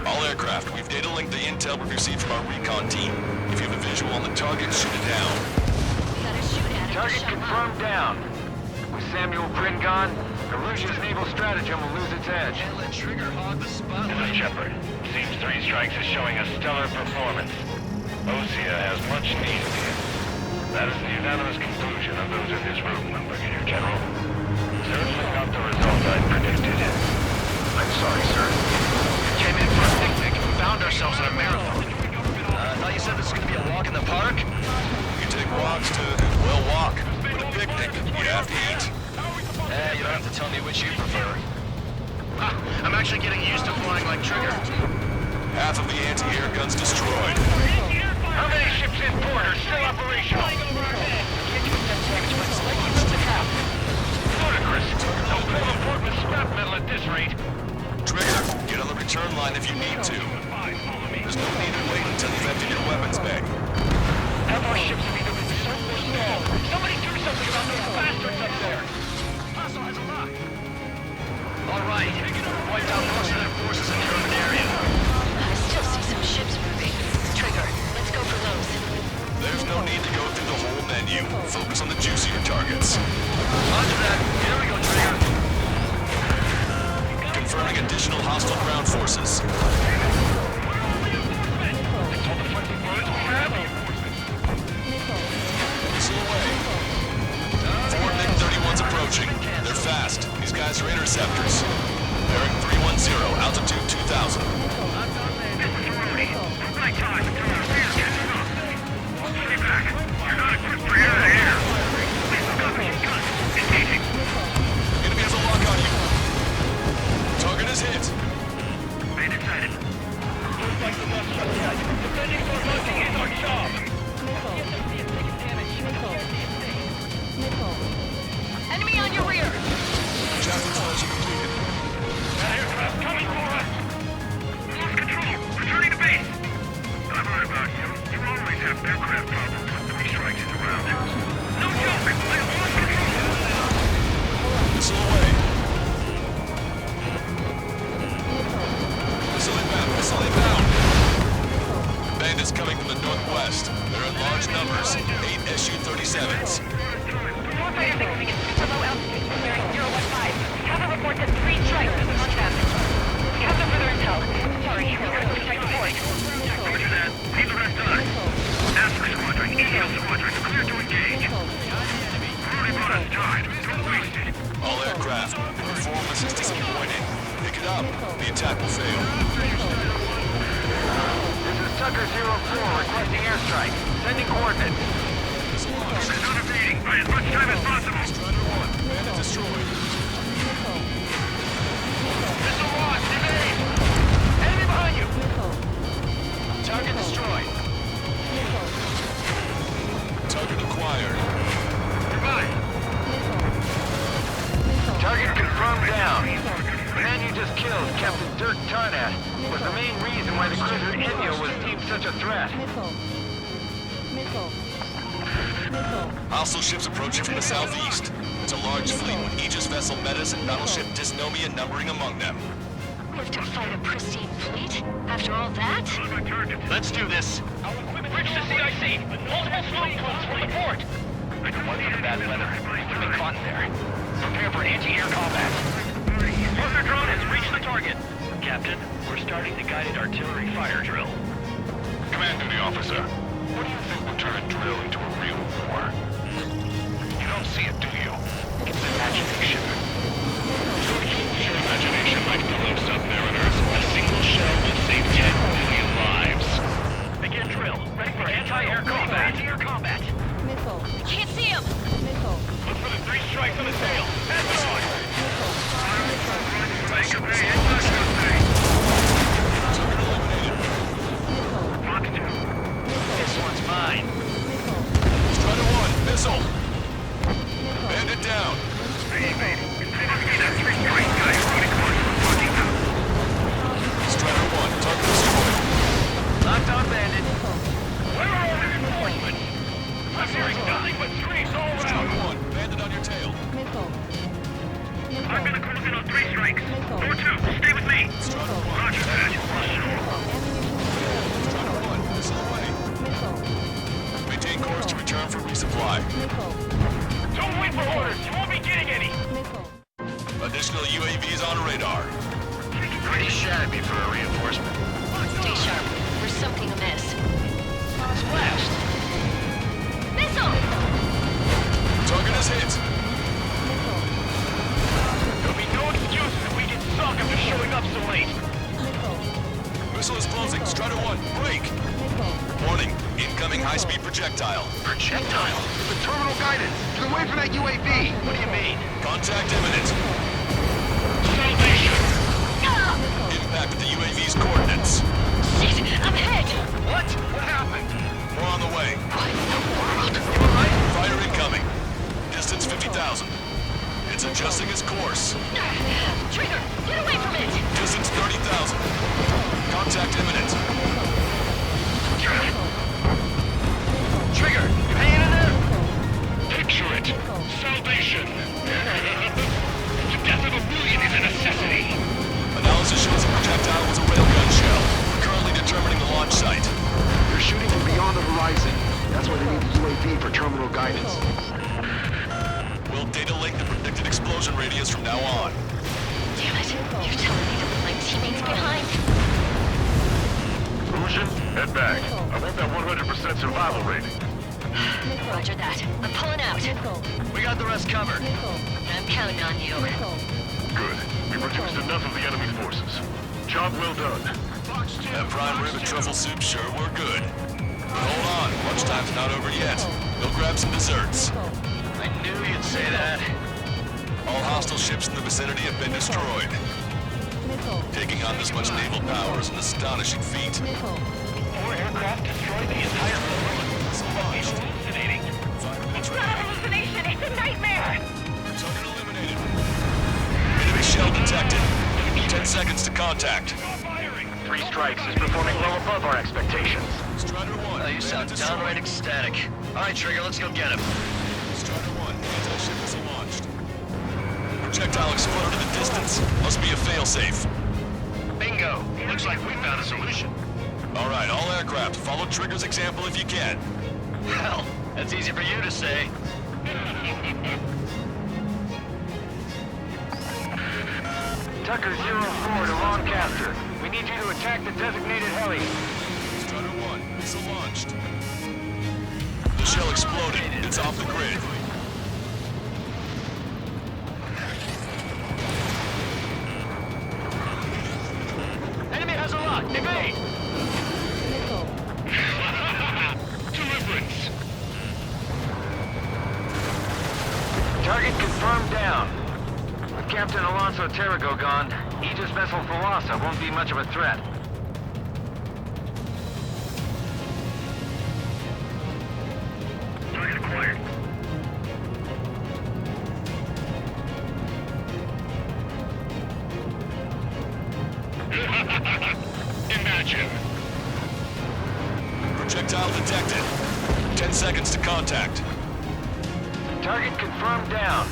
All aircraft, we've data linked the intel we've received from our recon team. If you have a visual on the target, shoot it down. Target confirmed down. With Samuel Prin gone, Arusia's naval stratagem will lose its edge. Let Trigger hog the spotlight. Shepard, seems 3 strikes is showing a stellar performance. Osia has much needed here. That is the unanimous conclusion of those in this room, Brigadier General. Certainly not the result I predicted. I'm sorry, sir. Came in for a picnic and we found ourselves in a marathon. I thought you said this was going to be a walk in the park? You take walks to, well, walk. With a picnic, you have to eat. You don't have to tell me which you prefer. I'm actually getting used to flying like Trigger. Half of the anti-air guns destroyed. How many ships in port are still operational? Ludicrous. Don't fill the port with scrap metal at this rate. Trigger, get on the return line if you need to. There's no need to wait until you've emptied your weapons bag. Half our ships have either been sunk or stalled. Somebody do something about those bastards up there. All right. Wiped out most of their forces in the urban area. I still see some ships moving. Trigger, let's go for those. There's no need to go through the whole menu. Focus on the juicier targets. Roger that. Here we go, Trigger. Confirming additional hostile ground forces. Missile away. 4 MiG-31s approaching. They're fast. These guys are interceptors. Bearing 310, altitude 2000. Right time until our rear catches up. Stay back. You're not equipped for air-to-air. We've got machine guns. Engaging. Enemy has a lock on you. Target is hit. Main sighted. Looks like the bus shut down. Defending for hunting is our job. Enemy on your rear! Chassis selection completed. That aircraft coming for us! Lost control! Returning to base! I've heard about you. You always have aircraft problems when 3 strikes is around. No joke! I have lost control! Missile away. Missile inbound. Missile inbound. Bandits coming from the northwest. They're in large numbers. 8 Su-37s. Warfighter coming in super low altitude, bearing 015. We have a report that 3 strikes have been launched. We have no further intel. Sorry, we gotta go strike the port. Roger that. Leave the rest to us. Alpha Squadron, EL Squadron, clear to engage. Already brought us time. Don't waste it. All aircraft. The performance is disappointing. Pick it up. The attack will fail. This is Tucker 04 requesting airstrike. Sending coordinates. Focus on evading. Buy as much time as possible. Strider 1. Bandit destroyed. Missile launched. Evade. Enemy behind you. Target destroyed. Target acquired. Goodbye. Target confirmed down. The man you just killed, Captain Dirk Tarnat, was the main reason why the cruiser Enyo was deemed such a threat. Hostile ships approaching from the southeast. It's a large fleet with Aegis vessel Metas and battleship Dysnomia numbering among them. We have to fight a pristine fleet? After all that? Let's do this. Bridge to CIC! Multiple smoke plumes from the port! I don't want the bad weather. We've been caught in there. Prepare for anti-air combat. Partner drone has reached the target. Captain, we're starting the guided artillery fire drill. Command duty officer. What do you think would turn a drill into a real war? You don't see it, do you? It's imagination. Your imagination might be close up there on Earth. A single shell will save 10 million lives. Begin drill. Ready for anti-air combat. Anti-air combat. Missile. Can't see him. Missile. Look for the 3 strikes on the tail. Pass it on! Missile. This one's mine. Strider 1, missile. Bandit down. Strider 1, target destroyed. Locked on bandit. Where are all the reinforcements? I'm hearing nothing but screams all around. Strider 1, bandit on your tail. Missile. I'm gonna close in on 3 strikes. Door 2, stay with me. Strider 1, Roger that. Strider 1, missile away. Maintain course to return for resupply. Don't wait for orders. You won't be getting any. Additional UAVs on radar. Pretty shabby for a reinforcement. Stay sharp. There's something amiss. Blast! Missile! Target is hit. There'll be no excuses if we get sunk after showing up so late. Missile is closing. Strider 1, break. Warning, incoming high-speed projectile. Projectile? The terminal guidance! Get away from that UAV! What do you mean? Contact imminent. Salvation! Impact at the UAV's coordinates. Shit! I'm hit! What? What happened? More on the way. What in the world? You alright? Fire incoming. Distance 50,000. It's adjusting its course. Trigger! Get away from it! Distance 30,000. Contact imminent. Trigger, you hanging in there? Picture it. Salvation. The death of a million is a necessity. Analysis shows the projectile was a railgun shell. We're currently determining the launch site. They're shooting from beyond the horizon. That's why they need the UAV for terminal guidance. We'll data link the predicted explosion radius from now on. Damn it. You're telling me to leave my teammates behind? Lucian, head back. I want that 100% survival rating. Roger that. I'm pulling out. We got the rest covered. I'm counting on you. Good. We've reduced enough of the enemy forces. Job well done. That prime rib and truffle soup sure were good. But hold on, lunchtime's not over yet. Go grab some desserts. I knew you'd say that. All hostile ships in the vicinity have been destroyed. Taking on this much naval power is an astonishing feat. 4 aircraft destroyed the entire building. He's hallucinating. It's not a hallucination, it's a nightmare! Target eliminated. Enemy shell detected. 10 seconds to contact. 3 strikes is performing well above our expectations. Strider 1. Oh, you sound downright ecstatic. All right, Trigger, let's go get him. Strider 1, anti-ship missile launched. Projectile exploded in the distance. Must be a failsafe. Bingo. Looks like we found a solution. All right, all aircraft, follow Trigger's example if you can. Hell, that's easy for you to say. Tucker 04 to Lancaster. We need you to attack the designated heli. Strider 1, missile launched. The shell exploded. It's off the grid. Enemy has a lock. Evade! Deliverance. Target confirmed down. With Captain Alonso Terrigo gone, Aegis vessel Thalassa won't be much of a threat. Target acquired. Imagine. Projectile detected. 10 seconds to contact. Target confirmed down.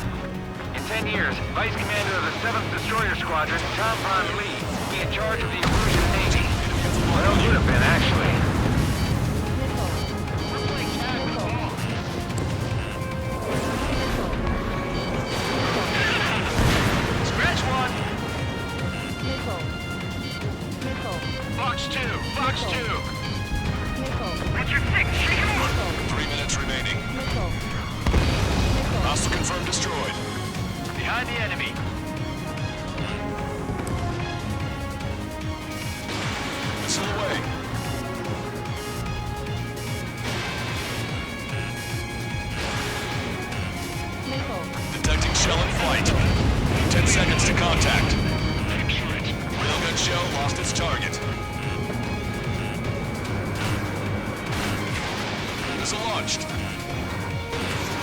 In 10 years, Vice Commander of the 7th Destroyer Squadron, Tom Von Lee, will be in charge of the Erusian Navy. Well, would have been, actually. Scratch one! Box 2! Box 2! Richard 6, shake him off! 3 minutes remaining. Hostile confirmed destroyed. Behind the enemy. Missile away. Detecting shell in flight. 10 seconds to contact. Railgun shell lost its target. Missile launched.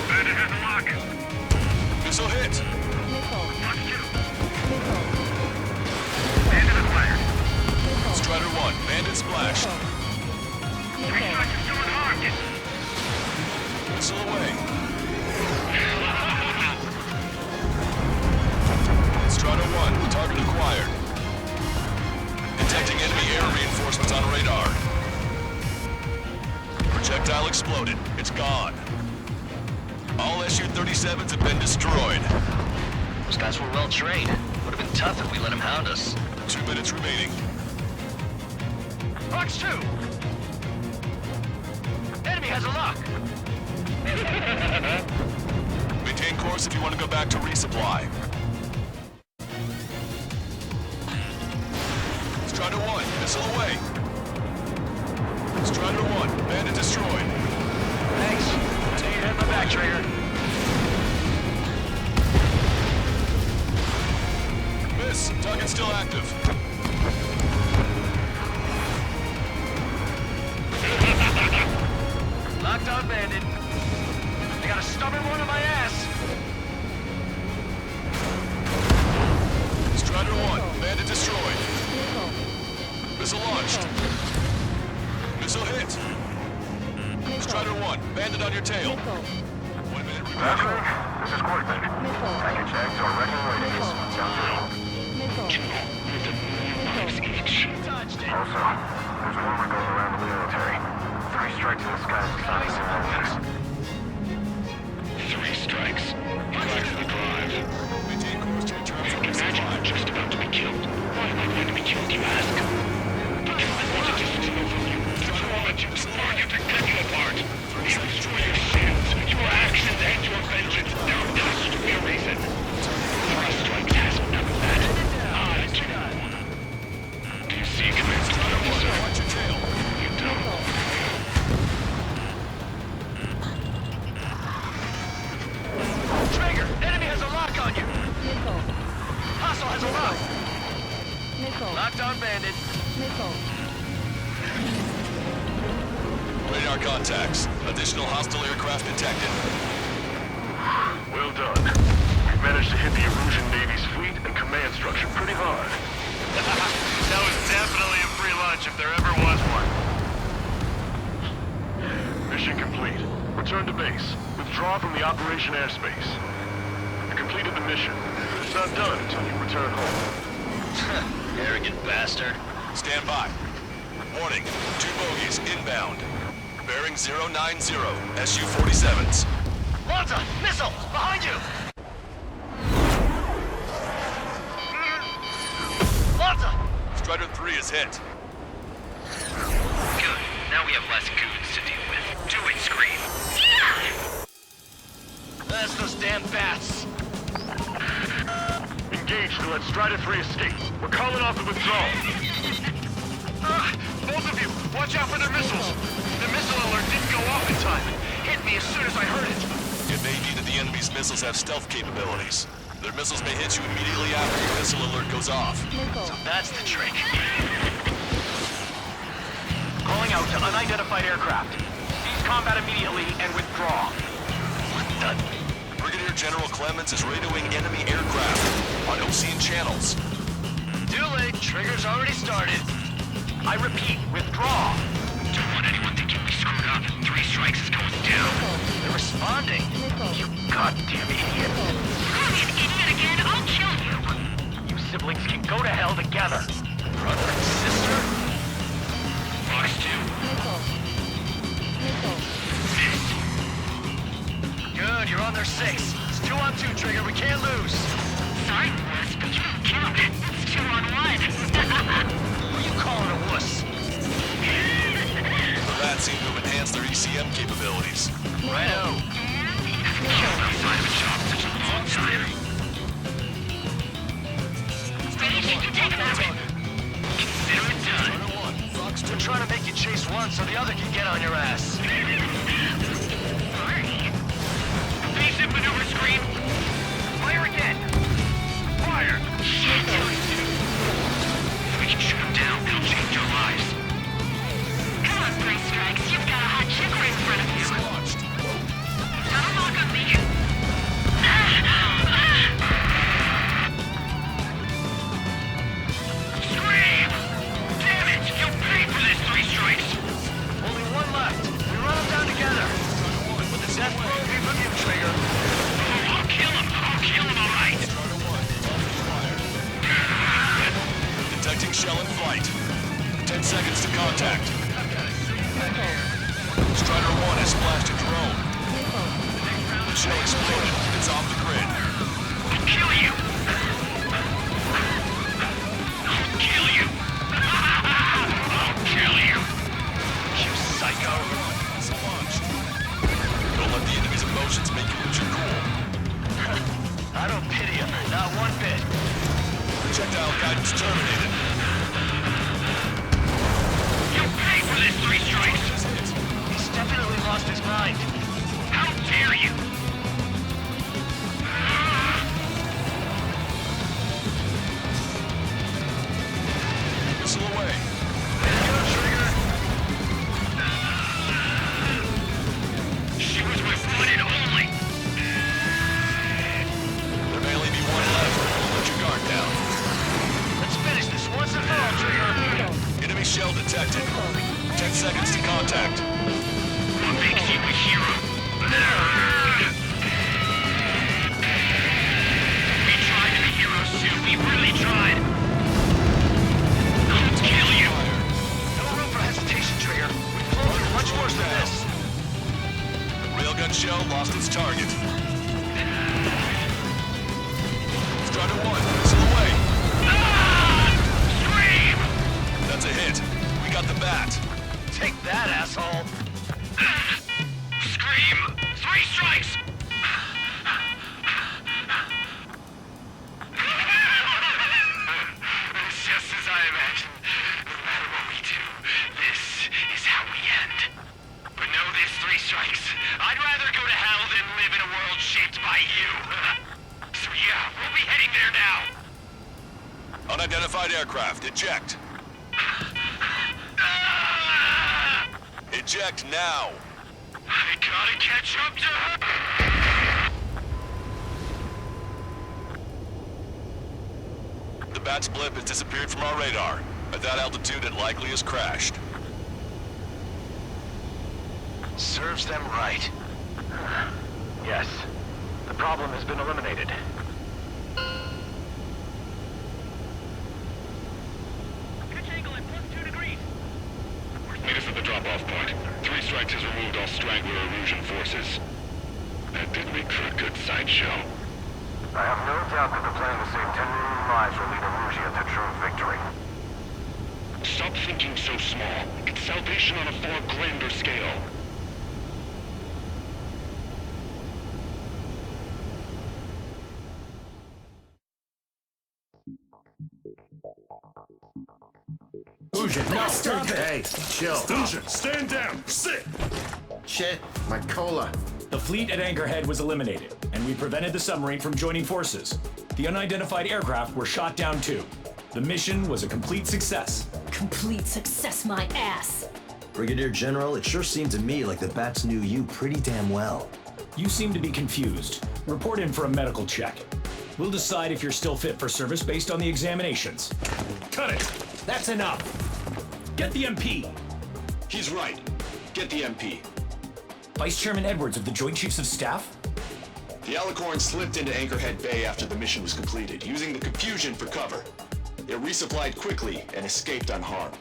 Bandit has a lock. Missile hit. Box 2. Bandit acquired. Strider 1. Bandit splashed. 3 strikes are still unharmed. Missile away. Strider 1. Target acquired. Detecting enemy air reinforcements on radar. Projectile exploded. It's gone. All Su-37s have been destroyed. Those guys were well trained. Would have been tough if we let them hound us. 2 minutes remaining. Box 2! Enemy has a lock! Maintain course if you want to go back to resupply. Strider 1, missile away. Strider 1, bandit destroyed. Thanks. Stay ahead of my back, Trigger. Miss, target's still active. Locked on bandit. I got a stubborn one on my ass. Strider 1, bandit destroyed. Missile launched. Missile hit. Strider 1, bandit on your tail. 1 minute remaining. This is Quarterback. Package eggs are ready and waiting. Sound Also, there's a rumor going around the military. 3 strikes in the sky is not significant. 3 strikes. Back to the drive. Maintain course to return from Imagine I'm just about to be killed. Why am I going to be killed, you ask? Because I wanted to steal from you. The moment you wanted to cut you apart. For your sins, your actions, and your vengeance. There has to be a reason. 3 strikes has none of that. I do. Do you see, Commander? Watch your tail. You don't. Trigger, enemy has a lock on you. Hostile has a lock. Locked on bandit. Radar contacts. Additional hostile aircraft detected. Well done. We've managed to hit the Erusian Navy's fleet and command structure pretty hard. That was definitely a free lunch if there ever was one. Mission complete. Return to base. Withdraw from the operation airspace. You completed the mission, but it's not done until you return home. Arrogant bastard. Stand by. Warning, 2 bogies inbound. Bearing 090, Su-47s. Lanza, missile, behind you! Lanza! Strider 3 is hit. Good. Now we have less goons to deal with. Do it, Scream. That's those damn bats. Engage to let Strider 3 escape. We're calling off the withdrawal. Both of you, watch out for their missiles. The missile alert didn't go off in time. Hit me as soon as I heard it. It may be that the enemy's missiles have stealth capabilities. Their missiles may hit you immediately after your missile alert goes off. So that's the trick. Calling out to unidentified aircraft. Cease combat immediately and withdraw. What the? Brigadier General Clemens is radioing enemy aircraft on Ocean channels. Too late. Trigger's already started. I repeat, withdraw. Don't want anyone thinking we screwed up. 3 strikes is going down. They're responding. You got Goddamn idiot. Call me an idiot again, I'll kill you. You siblings can go to hell together. Brother and sister? Fox 2. Good, you're on their 6. It's 2 on 2, Trigger. We can't lose. Sorry, wuss, but you don't count. It's 2 on 1. Who are you calling a wuss? The bats seem to have enhanced their ECM capabilities. Righto. Outside of a job such a long time. Ready, you can take him out. Consider it done. We're trying to make you chase one so the other can get on your ass. Sorry. Basic maneuver screen. Fire again. Fire. Shit. If we can shoot him down, it'll change your lives. Come on, 3 strikes. You've got a hot chick right in front of you. Double lock on me. Scream! Damn it! You'll pay for this, 3 strikes. Only one left. We run them down together. With the death blow be from you, Trigger. Oh, I'll kill him, all right. Detecting shell in flight. 10 seconds to contact. Strider 1 has splashed a drone. The shell exploded. It's off the grid. I'll kill you. I'll kill you. I'll kill you. You psycho. It's launched. Don't let the enemy's emotions make you lose your cool. I don't pity him. Not one bit. Projectile guidance terminated. You'll pay for this, 3 strikes. He's definitely lost his mind. How dare you? Missile away. Way to go, Trigger. She was my one and only. There may only be one left. Put your guard down. Let's finish this once and for all, Trigger. Enemy shell detected. 10 seconds to contact. What makes you a hero? We tried to be heroes too. We really tried. I'll kill you. No room for hesitation, Trigger. We've blown through much worse than this. Railgun shell lost its target. Strider 1, missile away. Scream! That's a hit. We got the bat. Take that, asshole. Scream! 3 strikes! It's just as I imagined. No matter what we do, this is how we end. But know this, 3 strikes. I'd rather go to hell than live in a world shaped by you. So yeah, we'll be heading there now. Unidentified aircraft, eject. Eject now. I gotta catch up to her. The bat's blip has disappeared from our radar. At that altitude, it likely has crashed. Serves them right. Yes. The problem has been eliminated. Pitch angle at +2 degrees. Meet us at the drop-off point. 3 strikes has removed all Strangler illusion forces. That did make for a good sideshow. I have no doubt that the plan to save 10 million lives will lead Erusia to true victory. Stop thinking so small. It's salvation on a far grander scale. Fusion, no, stop it! Hey, chill. Fusion, stand down! Sit! Shit, my cola. The fleet at Anchorhead was eliminated, and we prevented the submarine from joining forces. The unidentified aircraft were shot down too. The mission was a complete success. Complete success, my ass. Brigadier General, it sure seemed to me like the bats knew you pretty damn well. You seem to be confused. Report in for a medical check. We'll decide if you're still fit for service based on the examinations. Cut it! That's enough! Get the MP! He's right. Get the MP. Vice Chairman Edwards of the Joint Chiefs of Staff? The Alicorn slipped into Anchorhead Bay after the mission was completed, using the confusion for cover. It resupplied quickly and escaped unharmed.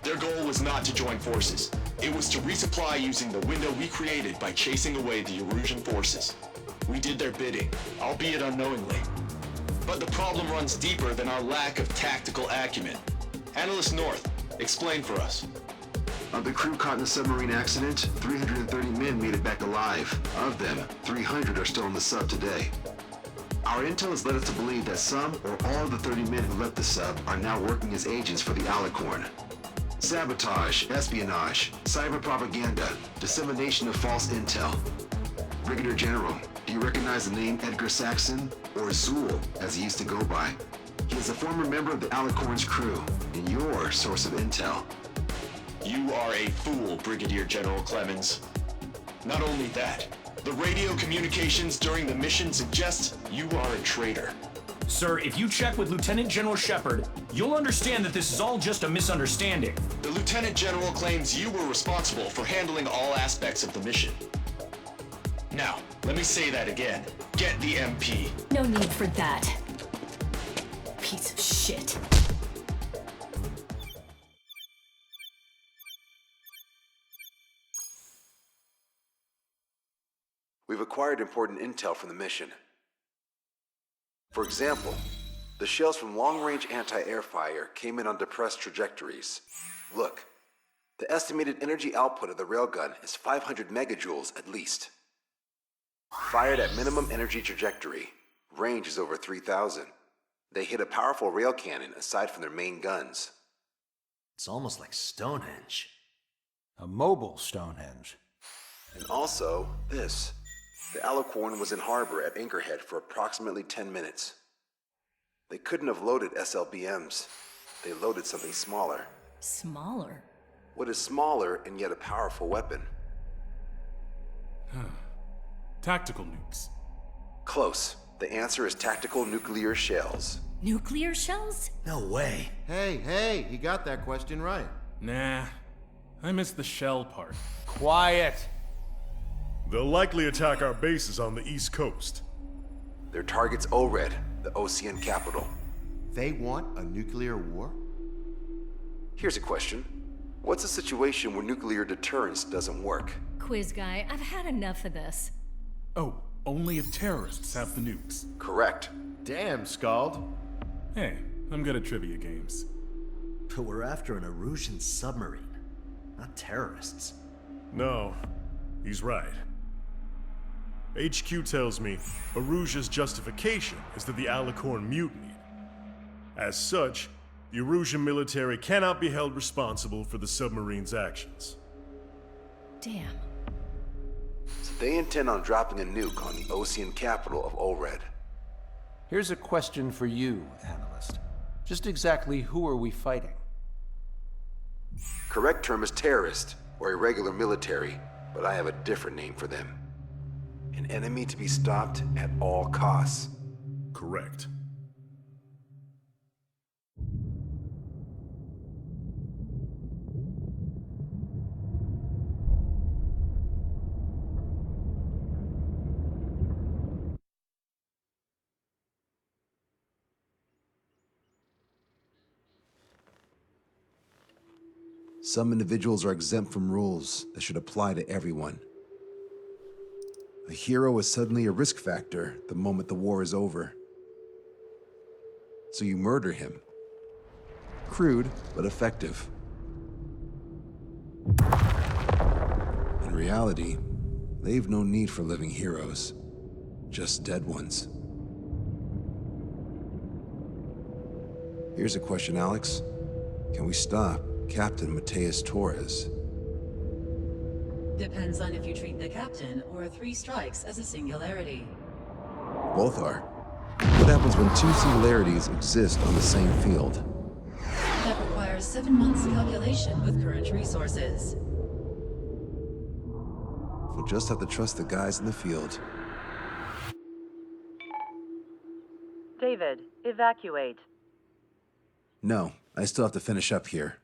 Their goal was not to join forces. It was to resupply using the window we created by chasing away the Erusian forces. We did their bidding, albeit unknowingly. But the problem runs deeper than our lack of tactical acumen. Analyst North, explain for us. The crew caught in the submarine accident, 330 men made it back alive. Of them, 300 are still on the sub today. Our intel has led us to believe that some or all of the 30 men who left the sub are now working as agents for the Alicorn. Sabotage, espionage, cyber propaganda, dissemination of false intel. Brigadier General, do you recognize the name Edgar Saxon, or Zool, as he used to go by? He is a former member of the Alicorn's crew, and your source of intel. You are a fool, Brigadier General Clemens. Not only that, the radio communications during the mission suggest you are a traitor. Sir, if you check with Lieutenant General Shepard, you'll understand that this is all just a misunderstanding. The Lieutenant General claims you were responsible for handling all aspects of the mission. Now, let me say that again. Get the MP. No need for that. Piece of shit. We've acquired important intel from the mission. For example, the shells from long-range anti-air fire came in on depressed trajectories. Look, the estimated energy output of the railgun is 500 megajoules at least. Fired at minimum energy trajectory, range is over 3,000. They hit a powerful rail cannon aside from their main guns. It's almost like Stonehenge. A mobile Stonehenge. And also, this. The Alicorn was in harbor at Anchorhead for approximately 10 minutes. They couldn't have loaded SLBMs. They loaded something smaller. Smaller? What is smaller and yet a powerful weapon? Tactical nukes. Close. The answer is tactical nuclear shells. Nuclear shells? No way. Hey, he got that question right. Nah, I missed the shell part. Quiet! They'll likely attack our bases on the East Coast. Their target's ORED, the Ocean capital. They want a nuclear war? Here's a question. What's a situation where nuclear deterrence doesn't work? Quiz guy, I've had enough of this. Oh, only if terrorists have the nukes. Correct. Damn, Scald. Hey, I'm good at trivia games. But we're after an Erusian submarine, not terrorists. No, he's right. HQ tells me Erusia's justification is that the Alicorn mutinied. As such, the Erusian military cannot be held responsible for the submarine's actions. Damn. So they intend on dropping a nuke on the Ocean capital of ORED. Here's a question for you, analyst. Just exactly who are we fighting? Correct term is terrorist, or irregular military, but I have a different name for them. An enemy to be stopped at all costs. Correct. Some individuals are exempt from rules that should apply to everyone. A hero is suddenly a risk factor the moment the war is over. So you murder him. Crude, but effective. In reality, they've no need for living heroes, just dead ones. Here's a question, Alex. Can we stop Captain Mateus Torres? Depends on if you treat the captain or 3 strikes as a singularity. Both are. What happens when 2 singularities exist on the same field? That requires 7 months calculation with current resources. We'll just have to trust the guys in the field. David, evacuate. No, I still have to finish up here.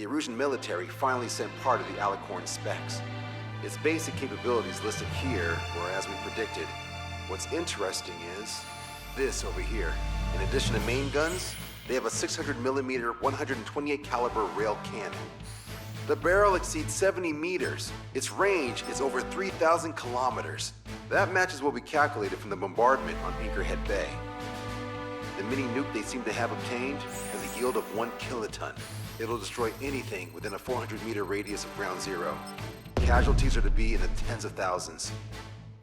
The Erusian military finally sent part of the Alicorn specs. Its basic capabilities listed here were as we predicted. What's interesting is this over here. In addition to main guns, they have a 600mm 128 caliber rail cannon. The barrel exceeds 70 meters. Its range is over 3,000 kilometers. That matches what we calculated from the bombardment on Anchorhead Bay. The mini nuke they seem to have obtained has a yield of 1 kiloton. It'll destroy anything within a 400-meter radius of ground zero. Casualties are to be in the tens of thousands.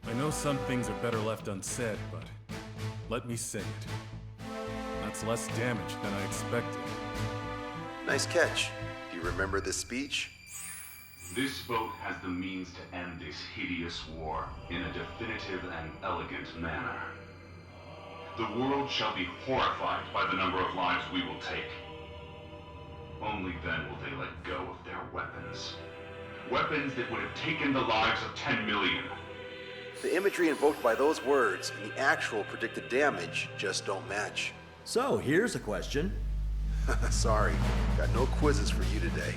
I know some things are better left unsaid, but let me say it. That's less damage than I expected. Nice catch. Do you remember this speech? This vote has the means to end this hideous war in a definitive and elegant manner. The world shall be horrified by the number of lives we will take. Only then will they let go of their weapons. Weapons that would have taken the lives of 10 million. The imagery invoked by those words and the actual predicted damage just don't match. So, here's a question. Sorry, got no quizzes for you today.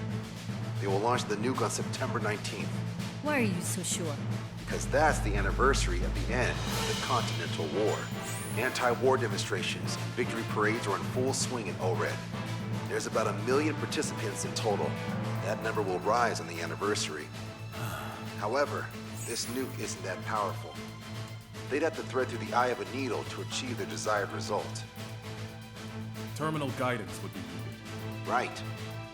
They will launch the nuke on September 19th. Why are you so sure? Because that's the anniversary of the end of the Continental War. Anti-war demonstrations and victory parades are in full swing in ORED. There's about 1 million participants in total. That number will rise on the anniversary. However, this nuke isn't that powerful. They'd have to thread through the eye of a needle to achieve their desired result. Terminal guidance would be needed. Right.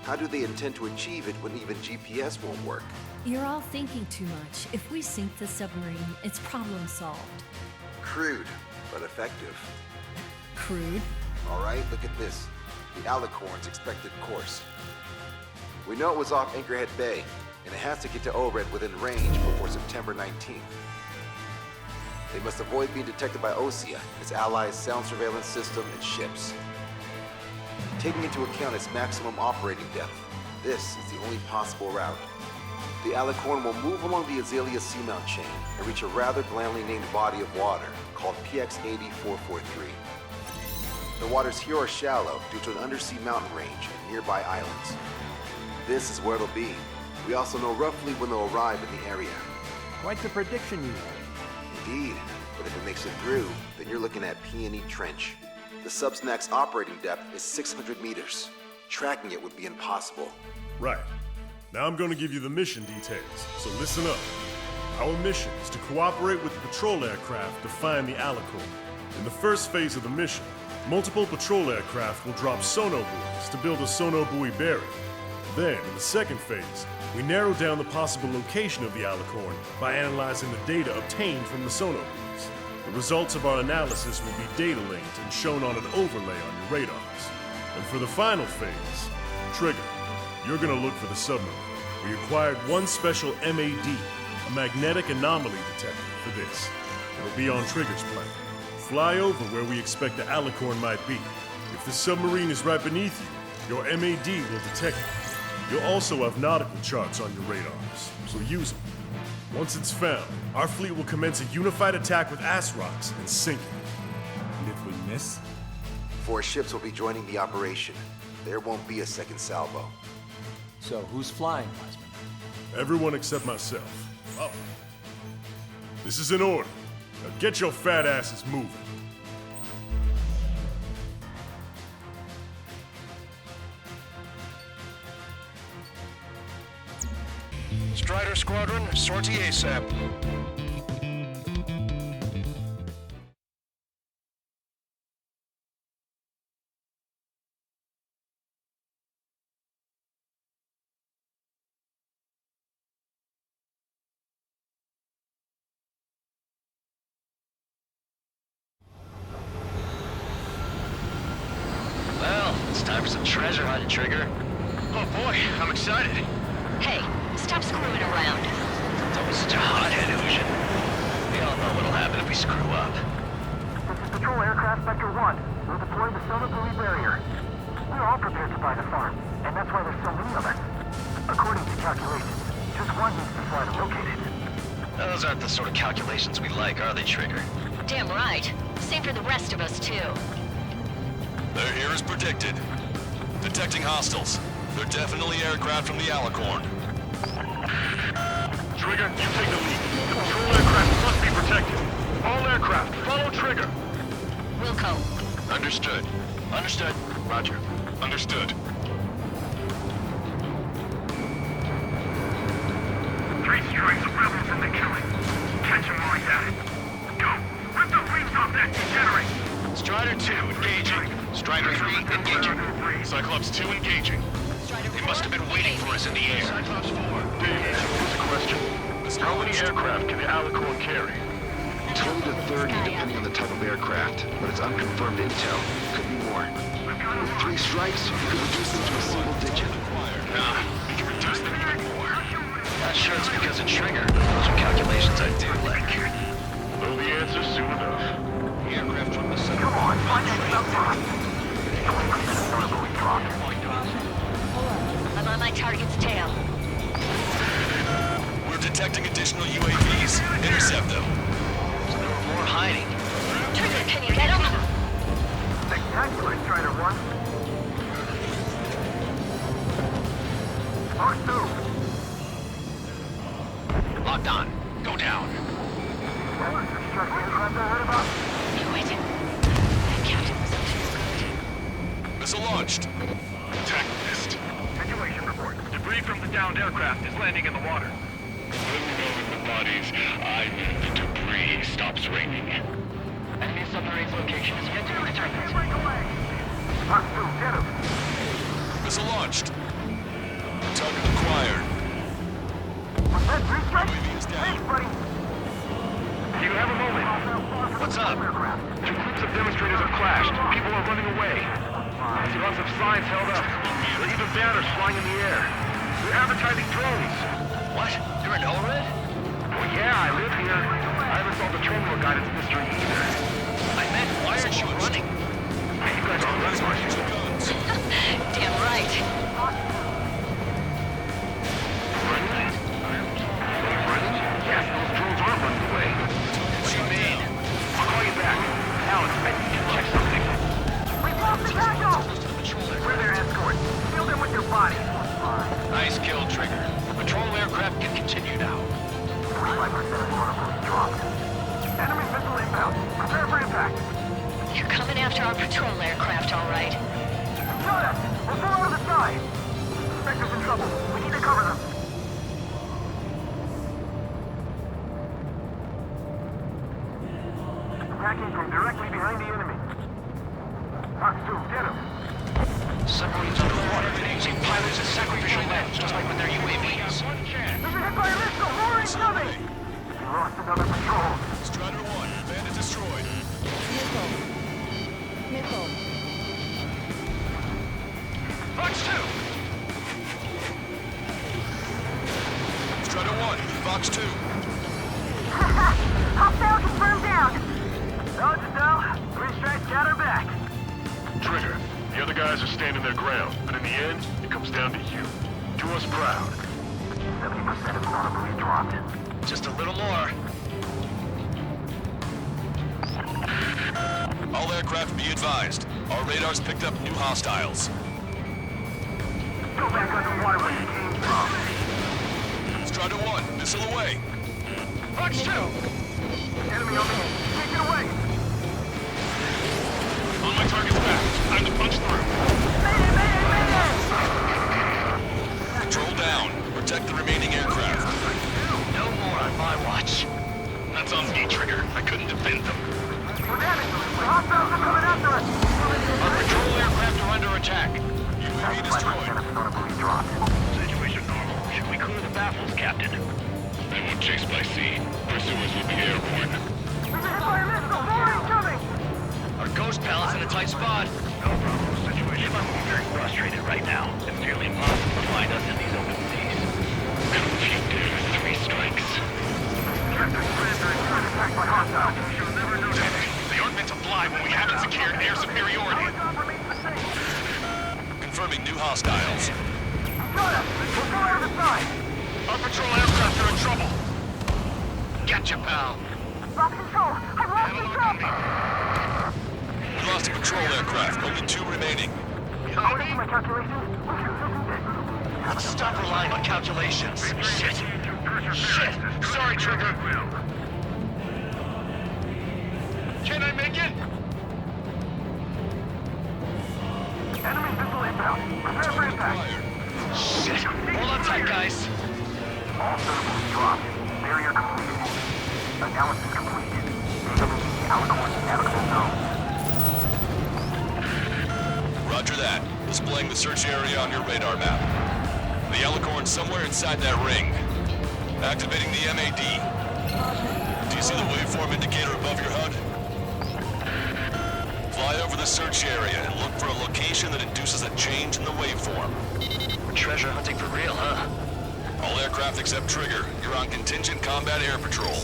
How do they intend to achieve it when even GPS won't work? You're all thinking too much. If we sink the submarine, it's problem solved. Crude, but effective. Crude? All right, look at this. The Alicorn's expected course. We know it was off Anchorhead Bay, and it has to get to ORED within range before September 19th. They must avoid being detected by OSEA, its allies' sound surveillance system, and ships. Taking into account its maximum operating depth, this is the only possible route. The Alicorn will move along the Azalea seamount chain and reach a rather blandly named body of water called PX-8443. The waters here are shallow due to an undersea mountain range and nearby islands. This is where it'll be. We also know roughly when they'll arrive in the area. Quite the prediction you made. Indeed, but if it makes it through, then you're looking at P&E Trench. The Subsnac's operating depth is 600 meters. Tracking it would be impossible. Right. Now I'm going to give you the mission details, so listen up. Our mission is to cooperate with the patrol aircraft to find the Alicorn. In the first phase of the mission, multiple patrol aircraft will drop sono buoys to build a sono buoy barrier. Then, in the second phase, we narrow down the possible location of the Alicorn by analyzing the data obtained from the sono buoys. The results of our analysis will be data linked and shown on an overlay on your radars. And for the final phase, Trigger, you're gonna look for the submarine. We acquired one special MAD, a magnetic anomaly detector, for this. It'll be on Trigger's plane. Fly over where we expect the Alicorn might be. If the submarine is right beneath you, your MAD will detect it. You'll also have nautical charts on your radars, so use them. Once it's found, our fleet will commence a unified attack with ass rocks and sink it. And if we miss? 4 ships will be joining the operation. There won't be a second salvo. So who's flying, Wiseman? Everyone except myself. Oh. This is an order. Now get your fat asses moving. Strider Squadron, sortie ASAP. Well, it's time for some treasure hunting, Trigger. Oh boy, I'm excited. Hey, stop screwing around. Don't be such a hothead, Illusion. We all know what'll happen if we screw up. This is Patrol Aircraft Sector 1. We'll deploy the sono buoy barrier. We're all prepared to buy the farm, and that's why there's so many of us. According to calculations, just one needs to fly to locate it. Those aren't the sort of calculations we like, are they, Trigger? Damn right. Same for the rest of us, too. They're here as predicted. Detecting hostiles. They're definitely aircraft from the Alicorn. Trigger, you take the lead. The patrol aircraft must be protected. All aircraft, follow Trigger. Wilco. Understood. Understood. Roger. Understood. 3 strikes of rebels in the killing. Catch him while he's at it. Go! Rip the wings off that degenerate! Strider 2, engaging. Strider 3, engaging. Cyclops 2, engaging. They must have been waiting for us in the air. Cyclops 4. Dave, here's a question. How many aircraft can the Alicorn carry? 20 to 30, depending on the type of aircraft, but it's unconfirmed intel. Could be more. With 3 strikes, you could reduce them to a single digit. Nah, we can reduce them even more. Not sure it's because of Trigger. Those are calculations I do like. Know the answer soon enough. The aircraft from the center. Come on, find that stuff for us. I'm on my target's tail. We're detecting additional UAVs. Intercept them. So there were more hiding. Trigger, can you get him? Spectacular, Strider 1. Mark 2. Locked on. Go down. That was the shark aircraft I heard about. Wait. Captain was Missile launched. Attack missed. Situation report. Debris from the downed aircraft is landing in the water. When we go with the bodies, I mean the debris stops raining. Enemy submarine's location is yet to be determined. Break away! Mark 2, get him! Missile launched. Target acquired. Was that 3 strikes? UAV is down. Thanks, buddy! Do you have a moment? What's up? 2 groups of demonstrators have clashed. People are running away. I see lots of signs held up. There are even banners flying in the air. They're advertising drones. What? You're an ORED? Well, yeah, I live here. I haven't solved the terminal guidance mystery either. I meant, why aren't you running? Hey, you guys are running, aren't you? damn right. Running? Yes, those drones are running away. What do you mean? I'll call you back. Alex, I need to check something. We've lost the tackle! We're their escort. Kill them with your body. Nice kill, Trigger. The patrol aircraft can continue now. 45% of order dropped. Enemy missile inbound. Prepare for impact. You're coming after our patrol aircraft, all right. Shot us! We'll pull over the side! Spectre's in trouble. We need to cover them. Attacking from directly behind the enemy. Fox 2, get him! Submarines underwater. They're using pilots as sacrificial lambs, just like with their UAVs. We've been hit by a missile! More incoming! We lost another patrol. Strider 1, bandit destroyed. Missile. Fox 2! Strider 1, Fox 2. Hostile confirmed down! Dodge it now. 3 strikes got her back. Trigger, the other guys are standing their ground, but in the end, it comes down to you. Do us proud. 70% of Sonobly dropped. Just a little more. All aircraft be advised. Our radars picked up new hostiles. Go back underwater where you came from. Strider 1, missile away. Fox 2! Enemy on me. Take it away. On my target's back. Time to punch through. Mayday, mayday, mayday! Control down. Protect the remaining aircraft. No more on my watch. That's on me, Trigger. I couldn't defend them. We're damaged. Hostiles are coming after us. Our patrol aircraft are under attack. UAV destroyed. Sonobly dropped. Situation normal. Should we clear the baffles, Captain? They won't chase by sea. Pursuers will be airborne. We've been hit by a missile. More incoming! Our ghost pal is in a tight spot. No problem. Situation. I'm very frustrated right now. It's nearly impossible to find us in these open seas. Conflicted with 3 strikes. Captain's friends are being attacked by hostiles. You'll never know that. They aren't meant to fly when we haven't secured air superiority. Confirming new hostiles. Shot us! We'll go over the side! Our patrol aircraft are in trouble. Gotcha, pal. Lost control! I've lost control! We lost a patrol aircraft. Only 2 remaining. According to my calculations, we should Let's stop relying on calculations. Shit! Shit! Sorry, Trigger! Can I make it? Enemy missile inbound. Prepare for impact. Shit! Hold on tight, guys. All thermals dropped. Barrier completed. Analysis complete. Alicorn navigable zone. Roger that. Displaying the search area on your radar map. The Alicorn's somewhere inside that ring. Activating the MAD. Do you see the waveform indicator above your HUD? Fly over the search area and look for a location that induces a change in the waveform. We're treasure hunting for real, huh? All aircraft except Trigger. You're on contingent combat air patrol.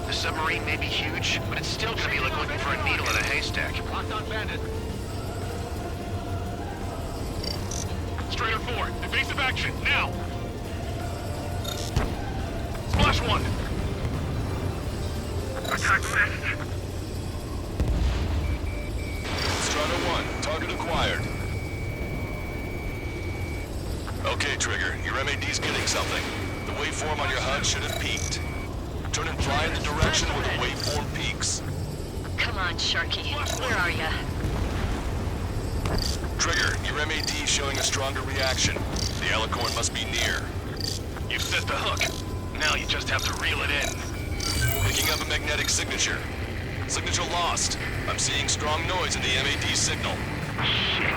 The submarine may be huge, but it's still gonna be like looking for a needle in a haystack. Locked on bandit. Strider 4, evasive action, now! Splash 1! Attack missed. Strider 1, target acquired. Okay, Trigger, your MAD's getting something. The waveform on your HUD should have peaked. Turn and fly in the direction where the waveform peaks. Come on, Sharky. Where are ya? Trigger, your MAD showing a stronger reaction. The Alicorn must be near. You've set the hook. Now you just have to reel it in. Picking up a magnetic signature. Signature lost. I'm seeing strong noise in the MAD signal. Shit.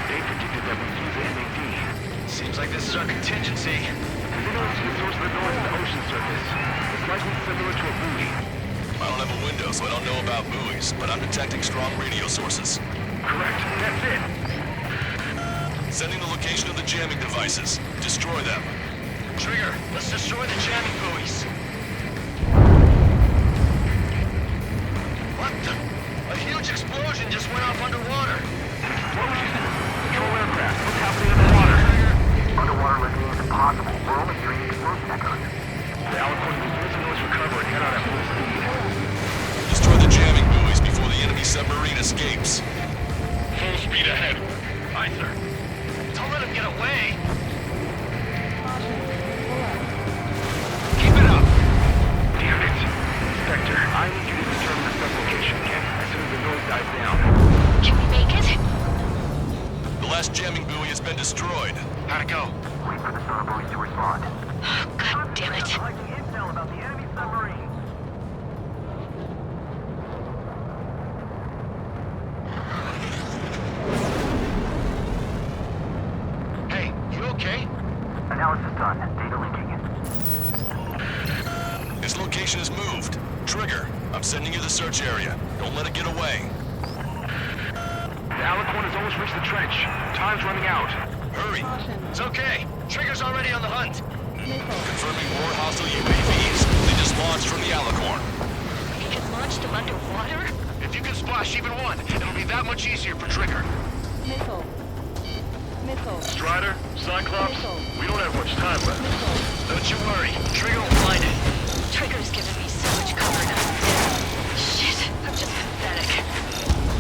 They predicted that we'd use the MAD. Seems like this is our contingency. Signal to the source of the noise at the ocean surface. It's likely similar to a buoy. I don't have a window, so I don't know about buoys, but I'm detecting strong radio sources. Correct. That's it. Sending the location of the jamming devices. Destroy them. Trigger, let's destroy the jamming buoys. What the? A huge explosion just went off underwater. Explosion? Control aircraft. What's happening in the water? Underwater lifting is impossible. We're only hearing explosion echoes. The Alicorn will use the noise recover and head out at full speed. Destroy the jamming buoys before the enemy submarine escapes. Full speed ahead. Aye, sir. Don't let him get away. Keep it up. Damn it. Spectre, I need you to determine the sub-location again as soon as the noise dies down. Can we make it? The last jamming buoy has been destroyed. How'd it go? Wait for the sonar buoys to respond. God damn it. Collecting intel about the enemy submarine. Hey, you okay? Analysis done. Data linking. His location is moved. Trigger, I'm sending you the search area. Don't let it get away. The Alicorn has almost reached the trench. Time's running out. Hurry. It's okay. Trigger's already on the hunt. Confirming more hostile UAVs. They just launched from the Alicorn. We can launch them underwater? If you can splash even one, it'll be that much easier for Trigger. Missile. Missile. Strider, Cyclops, we don't have much time left. Don't you worry. Trigger will find it. Trigger's giving me so much cover now. Shit, I'm just pathetic.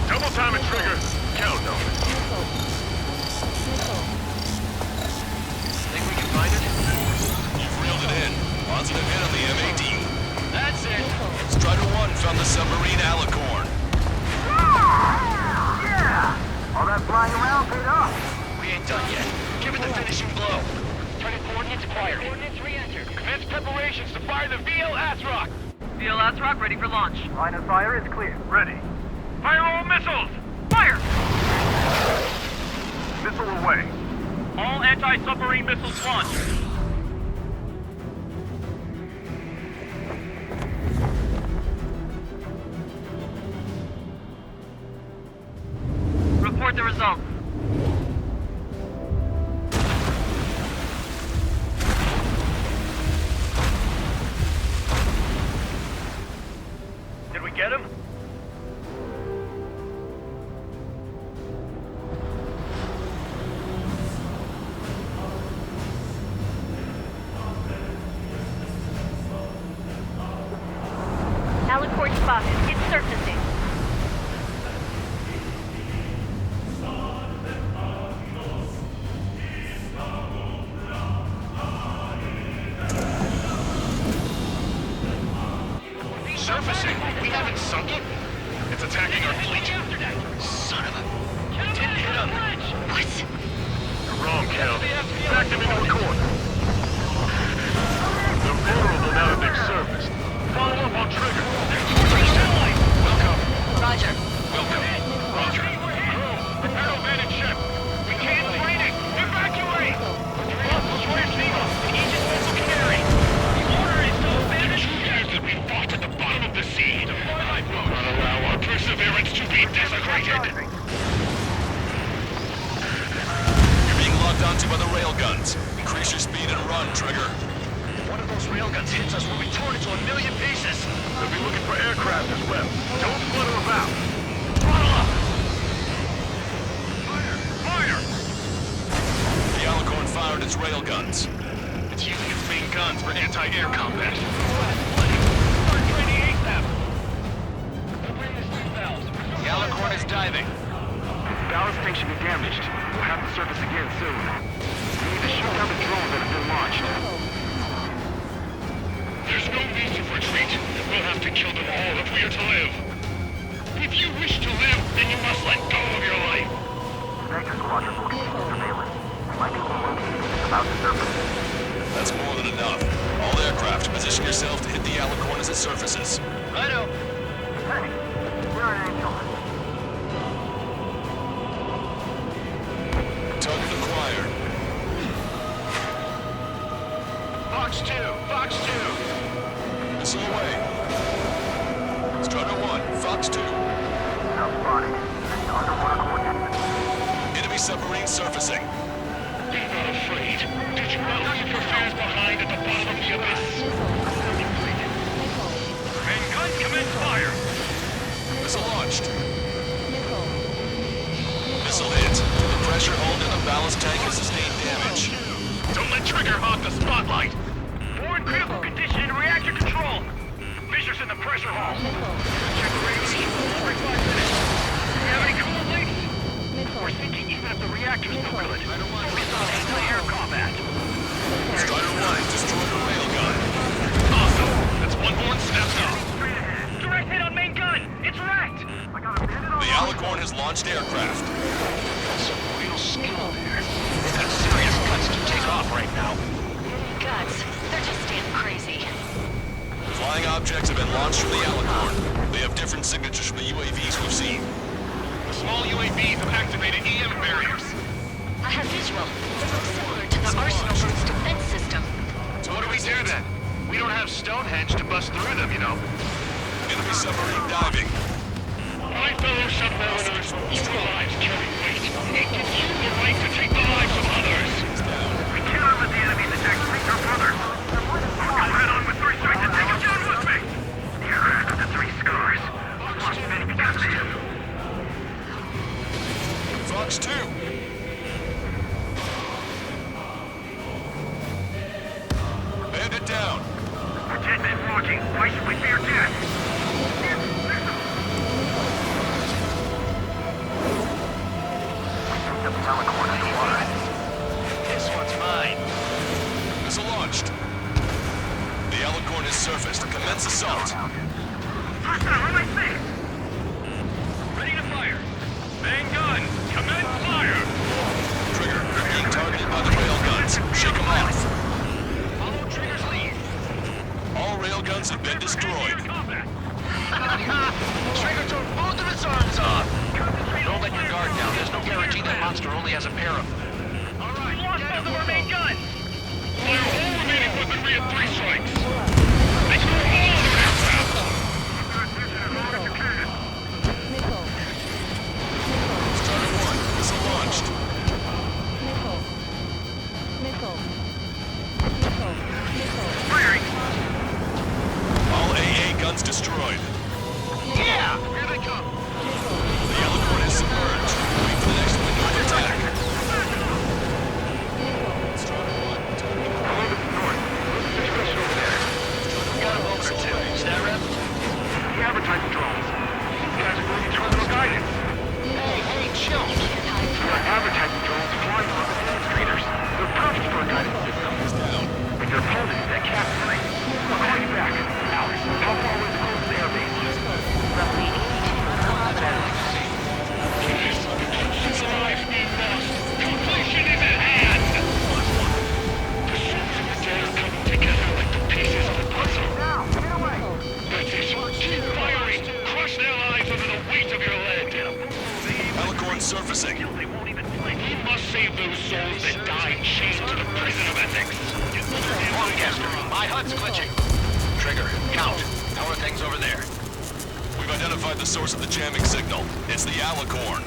Double time it, Trigger. Count on it. Think we can find it? You've reeled it in. Positive hit on the MAD. That's it. Strider 1 found the submarine Alicorn. Yeah! All that flying around paid off. We ain't done yet. Give it the finishing blow. Target coordinates acquired. Coordinates re-entered. Commence preparations to fire the VL Asrock. VL Asrock ready for launch. Line of fire is clear. Ready. Fire all missiles! Fire! Missile away. All anti-submarine missiles launched. Report the results. Did we get him? Alicorn spotted. It's surfacing. railguns. Increase your speed and run, Trigger. If one of those railguns hits us, we'll be torn into a million pieces. They'll be looking for aircraft as well. Don't flutter about. Throttle up! Fire! The Alicorn fired its railguns. It's using its main guns for anti-air combat. The Alicorn is diving. Ballast tank should be damaged. We'll have to surface again soon. We need to shoot down the drones that have been launched. There's no need to retreat. We'll have to kill them all if we are to live. If you wish to live, then you must let go of your life. Vector Squadron will continue surveillance. My people located is about to surface. That's more than enough. All aircraft, position yourself to hit the Alicorn as it surfaces. Righto. Hey, we're an angel. Target acquired. Fox 2! Fox 2! Missile away. Strider 1, Fox 2. Now spotted. Underwater coordinates. Enemy submarine surfacing. Be not afraid. Did you not leave your fears behind at the bottom of the abyss? Main guns commence fire! Missile launched. Missile hit. The pressure hold in the ballast tank has sustained damage. Don't let Trigger hog the spotlight! We're in critical condition in reactor control! Fissures in the pressure hull! Check the radio sheet every 5 minutes. You have any cool links? We're thinking even if the reactors don't good, focus on anti-air combat. Strider 1, destroy the railgun. Awesome! That's one more snapped up. Direct hit on main gun! It's wrecked! The Alicorn has launched aircraft. Some real skill there. They've got serious guts to take off right now. Guts. They're just damn crazy. Flying objects have been launched from the Alicorn. They have different signatures from the UAVs we've seen. The small UAVs have activated EM barriers. I have visual. They look similar to the Arsenal boat's defense system. So what do we do then? We don't have Stonehenge to bust through them, you know. Enemy submarine diving. My fellow submariners, your lives carry weight. It gives you the right to take the lives of others. We cannot let the enemy's attacks reach our brothers. Go head on with 3 strikes and take him down with me. You're after the 3 scars. Lost many contaminated. Fox 2. Bandit down. Our jet is launching. Why should we fear death? The Alicorn is alive. This one's mine. Missile launched. The Alicorn is surfaced. Commence assault. Hostile, what I see? Ready to fire. Main gun, commence fire. Trigger, they're being targeted by the railguns. Shake them off. Follow Trigger's lead. All railguns have been destroyed. Trigger took both of its arms off. Don't let your guard down. There's no guarantee that monster only has a pair of them. All right, lost both of our main guns. Fire all remaining weaponry at 3 strikes. They can all their aircraft. Strider 1, missile launched. Firing. All AA guns destroyed. Yeah! Here they come. The Alicorn is submerged. Wait for the next window of attack. Strider 1, target. Hello, this is North. What's the situation over there? We got a moment or two. Stat rep? The advertising drones. These guys are going to terminal guidance. Hey, chill. They are advertising drones flying on the demonstrators. They're perfect for a guidance system. But your opponent is at Cap 3. I'll call you back. Alex, how far away is the closest airbase? Roughly 82 His life be lost. Completion is at hand. The souls of the dead are coming together like the pieces of a puzzle. That's it. Keep firing. Crush their lives under the weight of your lead. Alicorn surfacing. We must save those souls that died chained to the prison of ethics. Forecaster, my HUD's glitching. Trigger, count. How are things over there? We've identified the source of the jamming signal. It's the Alicorn.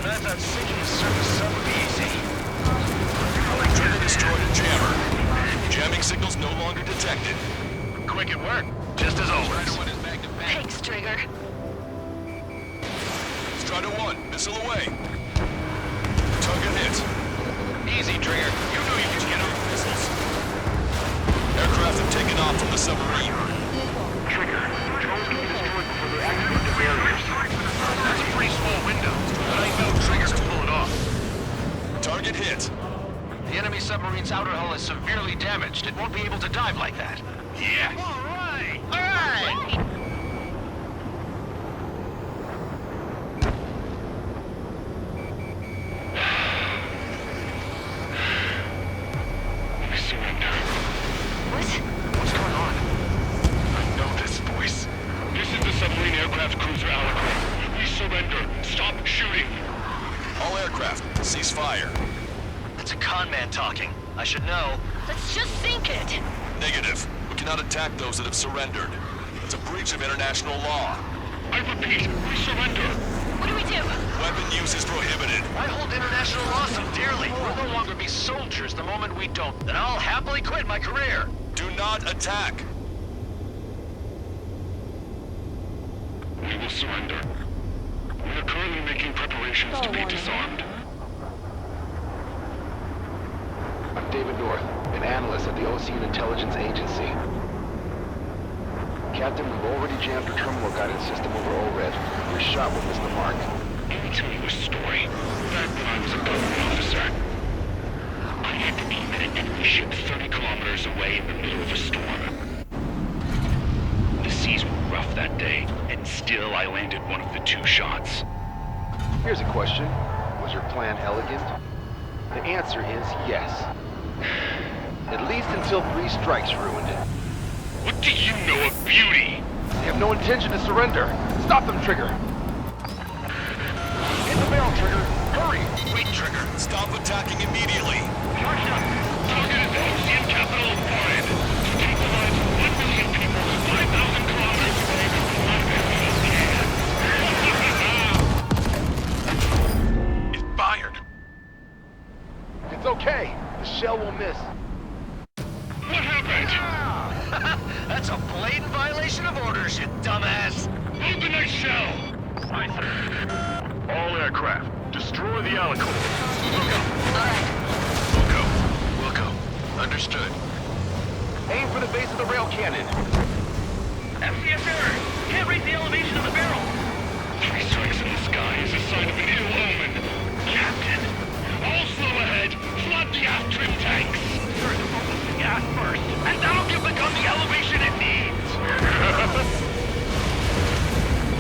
That's not sinking the surface sub would be easy. Trigger destroyed a jammer. Jamming signals no longer detected. Quick at work, just as always. Thanks, Trigger. Strider 1, missile away. Target hit. Easy, Trigger. You know you can get off missiles. Aircraft have taken off from the submarine. Trigger, controls can be destroyed before they activate the barriers. That's a pretty small window, but I know Trigger can pull it off. Target hit. The enemy submarine's outer hull is severely damaged. It won't be able to dive like that. Yeah. All right! All right! I surrender. What? What's going on? I know this voice. This is the submarine aircraft cruiser Alicorn. We surrender. Stop shooting. All aircraft, cease fire. It's a con man talking. I should know. Let's just sink it. Negative. We cannot attack those that have surrendered. It's a breach of international law. I repeat, we surrender. What do we do? Weapon use is prohibited. I hold international law so dearly. We'll no longer be soldiers the moment we don't. Then I'll happily quit my career. Do not attack. We will surrender. We are currently making preparations to be disarmed. I'm David North, an analyst at the Ocean Intelligence Agency. Captain, we've already jammed your terminal guidance system over ORED. Your shot will miss the mark. Let me tell you a story. Back when I was a government officer, I had to aim at an enemy ship 30 kilometers away in the middle of a storm. The seas were rough that day, and still I landed one of the 2 shots. Here's a question. Was your plan elegant? The answer is yes. At least until 3 strikes ruined it. What do you know of beauty? They have no intention to surrender. Stop them, Trigger! Hit the barrel, Trigger! Hurry! Wait, Trigger. Stop attacking immediately. Charge up! Target is the Ocean capital of Foreign. To take the lives of 1 million people 5,000 kilometers away from the land. It fired. It's okay. The shell will miss. What happened? That's a blatant violation of orders, you dumbass! Open that shell! Aye, sir. All aircraft, destroy the Alicorn. We'll go. Understood. Aim for the base of the rail cannon. FCS error! Can't raise the elevation of the barrel! 3 strikes in the sky is a sign of an ill omen. Captain, all slow ahead. Flood the aft trim tanks. Sir, focus the gas first, and that'll give the gun the elevation it needs!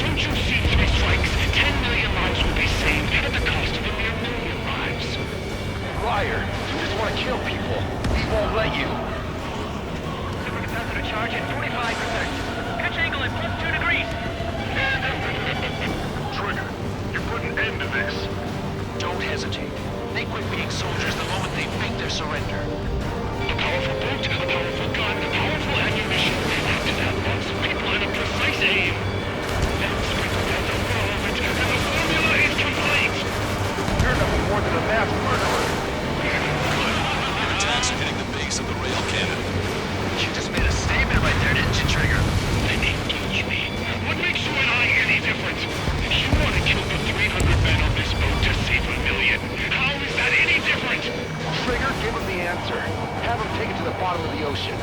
Don't you see 3 strikes? 10 million lives will be saved at the cost of a mere million lives. Liar. You just want to kill people. We won't let you. Supercapacitor charge at 45%. Pitch angle at +2 degrees. Trigger, you put an end to this. Don't hesitate. They quit being soldiers the moment they fake their surrender. A powerful boat, a powerful gun, powerful ammunition. After that, lots of people and a precise aim. Then sprinkle down the full of it, and the formula is complete. You're nothing more than a mass murderer. Attacks are hitting the base of the rail cannon. You just made a statement right there, didn't you, Trigger? Then engage me. What makes you and I any different? You want to kill the 300 men on this boat to save 1 million. How is that any different? Trigger, give him the answer. Have him take it to the bottom of the ocean.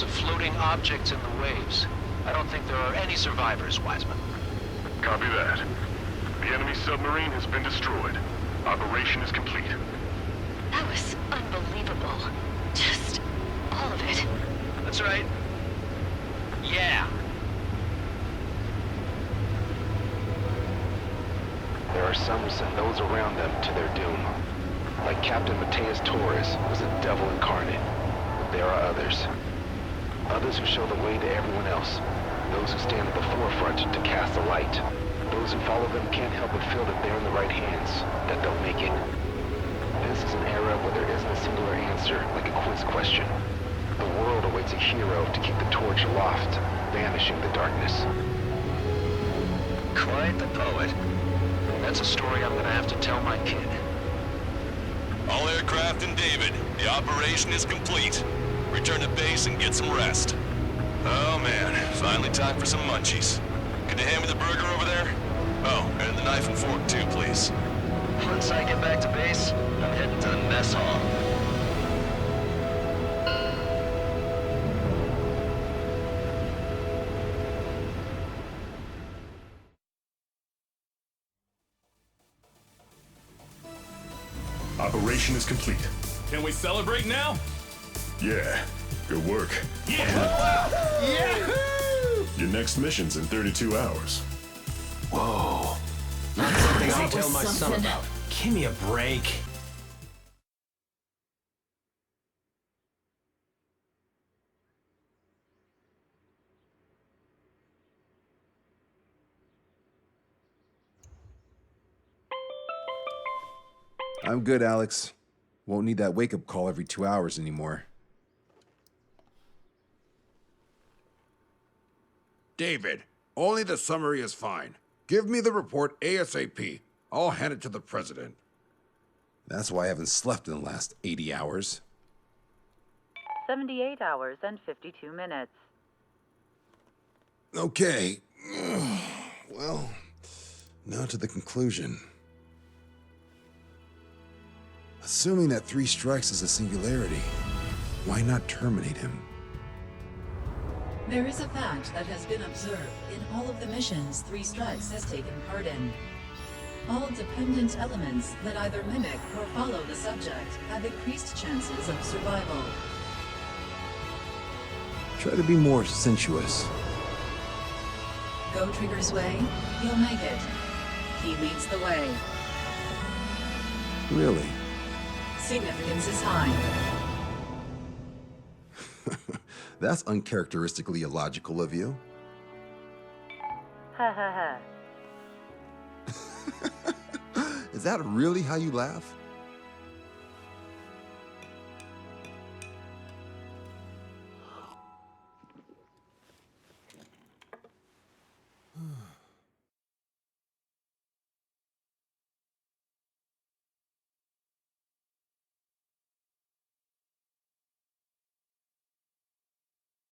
of floating objects in the waves. I don't think there are any survivors, Wiseman. Copy that. The enemy submarine has been destroyed. Operation is complete. That was unbelievable. Just all of it. That's right. Yeah. There are some who send those around them to their doom. Like Captain Mateus Torres was a devil incarnate. But there are others. Others who show the way to everyone else. Those who stand at the forefront to cast the light. Those who follow them can't help but feel that they're in the right hands, that they'll make it. This is an era where there isn't a singular answer, like a quiz question. The world awaits a hero to keep the torch aloft, banishing the darkness. Quite the poet. That's a story I'm gonna have to tell my kid. All aircraft in David, the operation is complete. Return to base and get some rest. Oh man, finally time for some munchies. Can you hand me the burger over there? Oh, and the knife and fork too, please. Once I get back to base, I'm heading to the mess hall. Operation is complete. Can we celebrate now? Yeah, good work. Yeah! Yahoo! Your next mission's in 32 hours. Whoa. Not something I'll That was tell my son something. about. Give me a break. I'm good, Alex. Won't need that wake-up call every 2 hours anymore. David, only the summary is fine. Give me the report ASAP. I'll hand it to the president. That's why I haven't slept in the last 80 hours. 78 hours and 52 minutes. Okay. Well, now to the conclusion. Assuming that 3 strikes is a singularity, why not terminate him? There is a fact that has been observed in all of the missions 3 Strikes has taken part in. All dependent elements that either mimic or follow the subject have increased chances of survival. Try to be more sensuous. Go Trigger's way, you'll make it. He leads the way. Really? Significance is high. That's uncharacteristically illogical of you. Ha ha ha. Is that really how you laugh?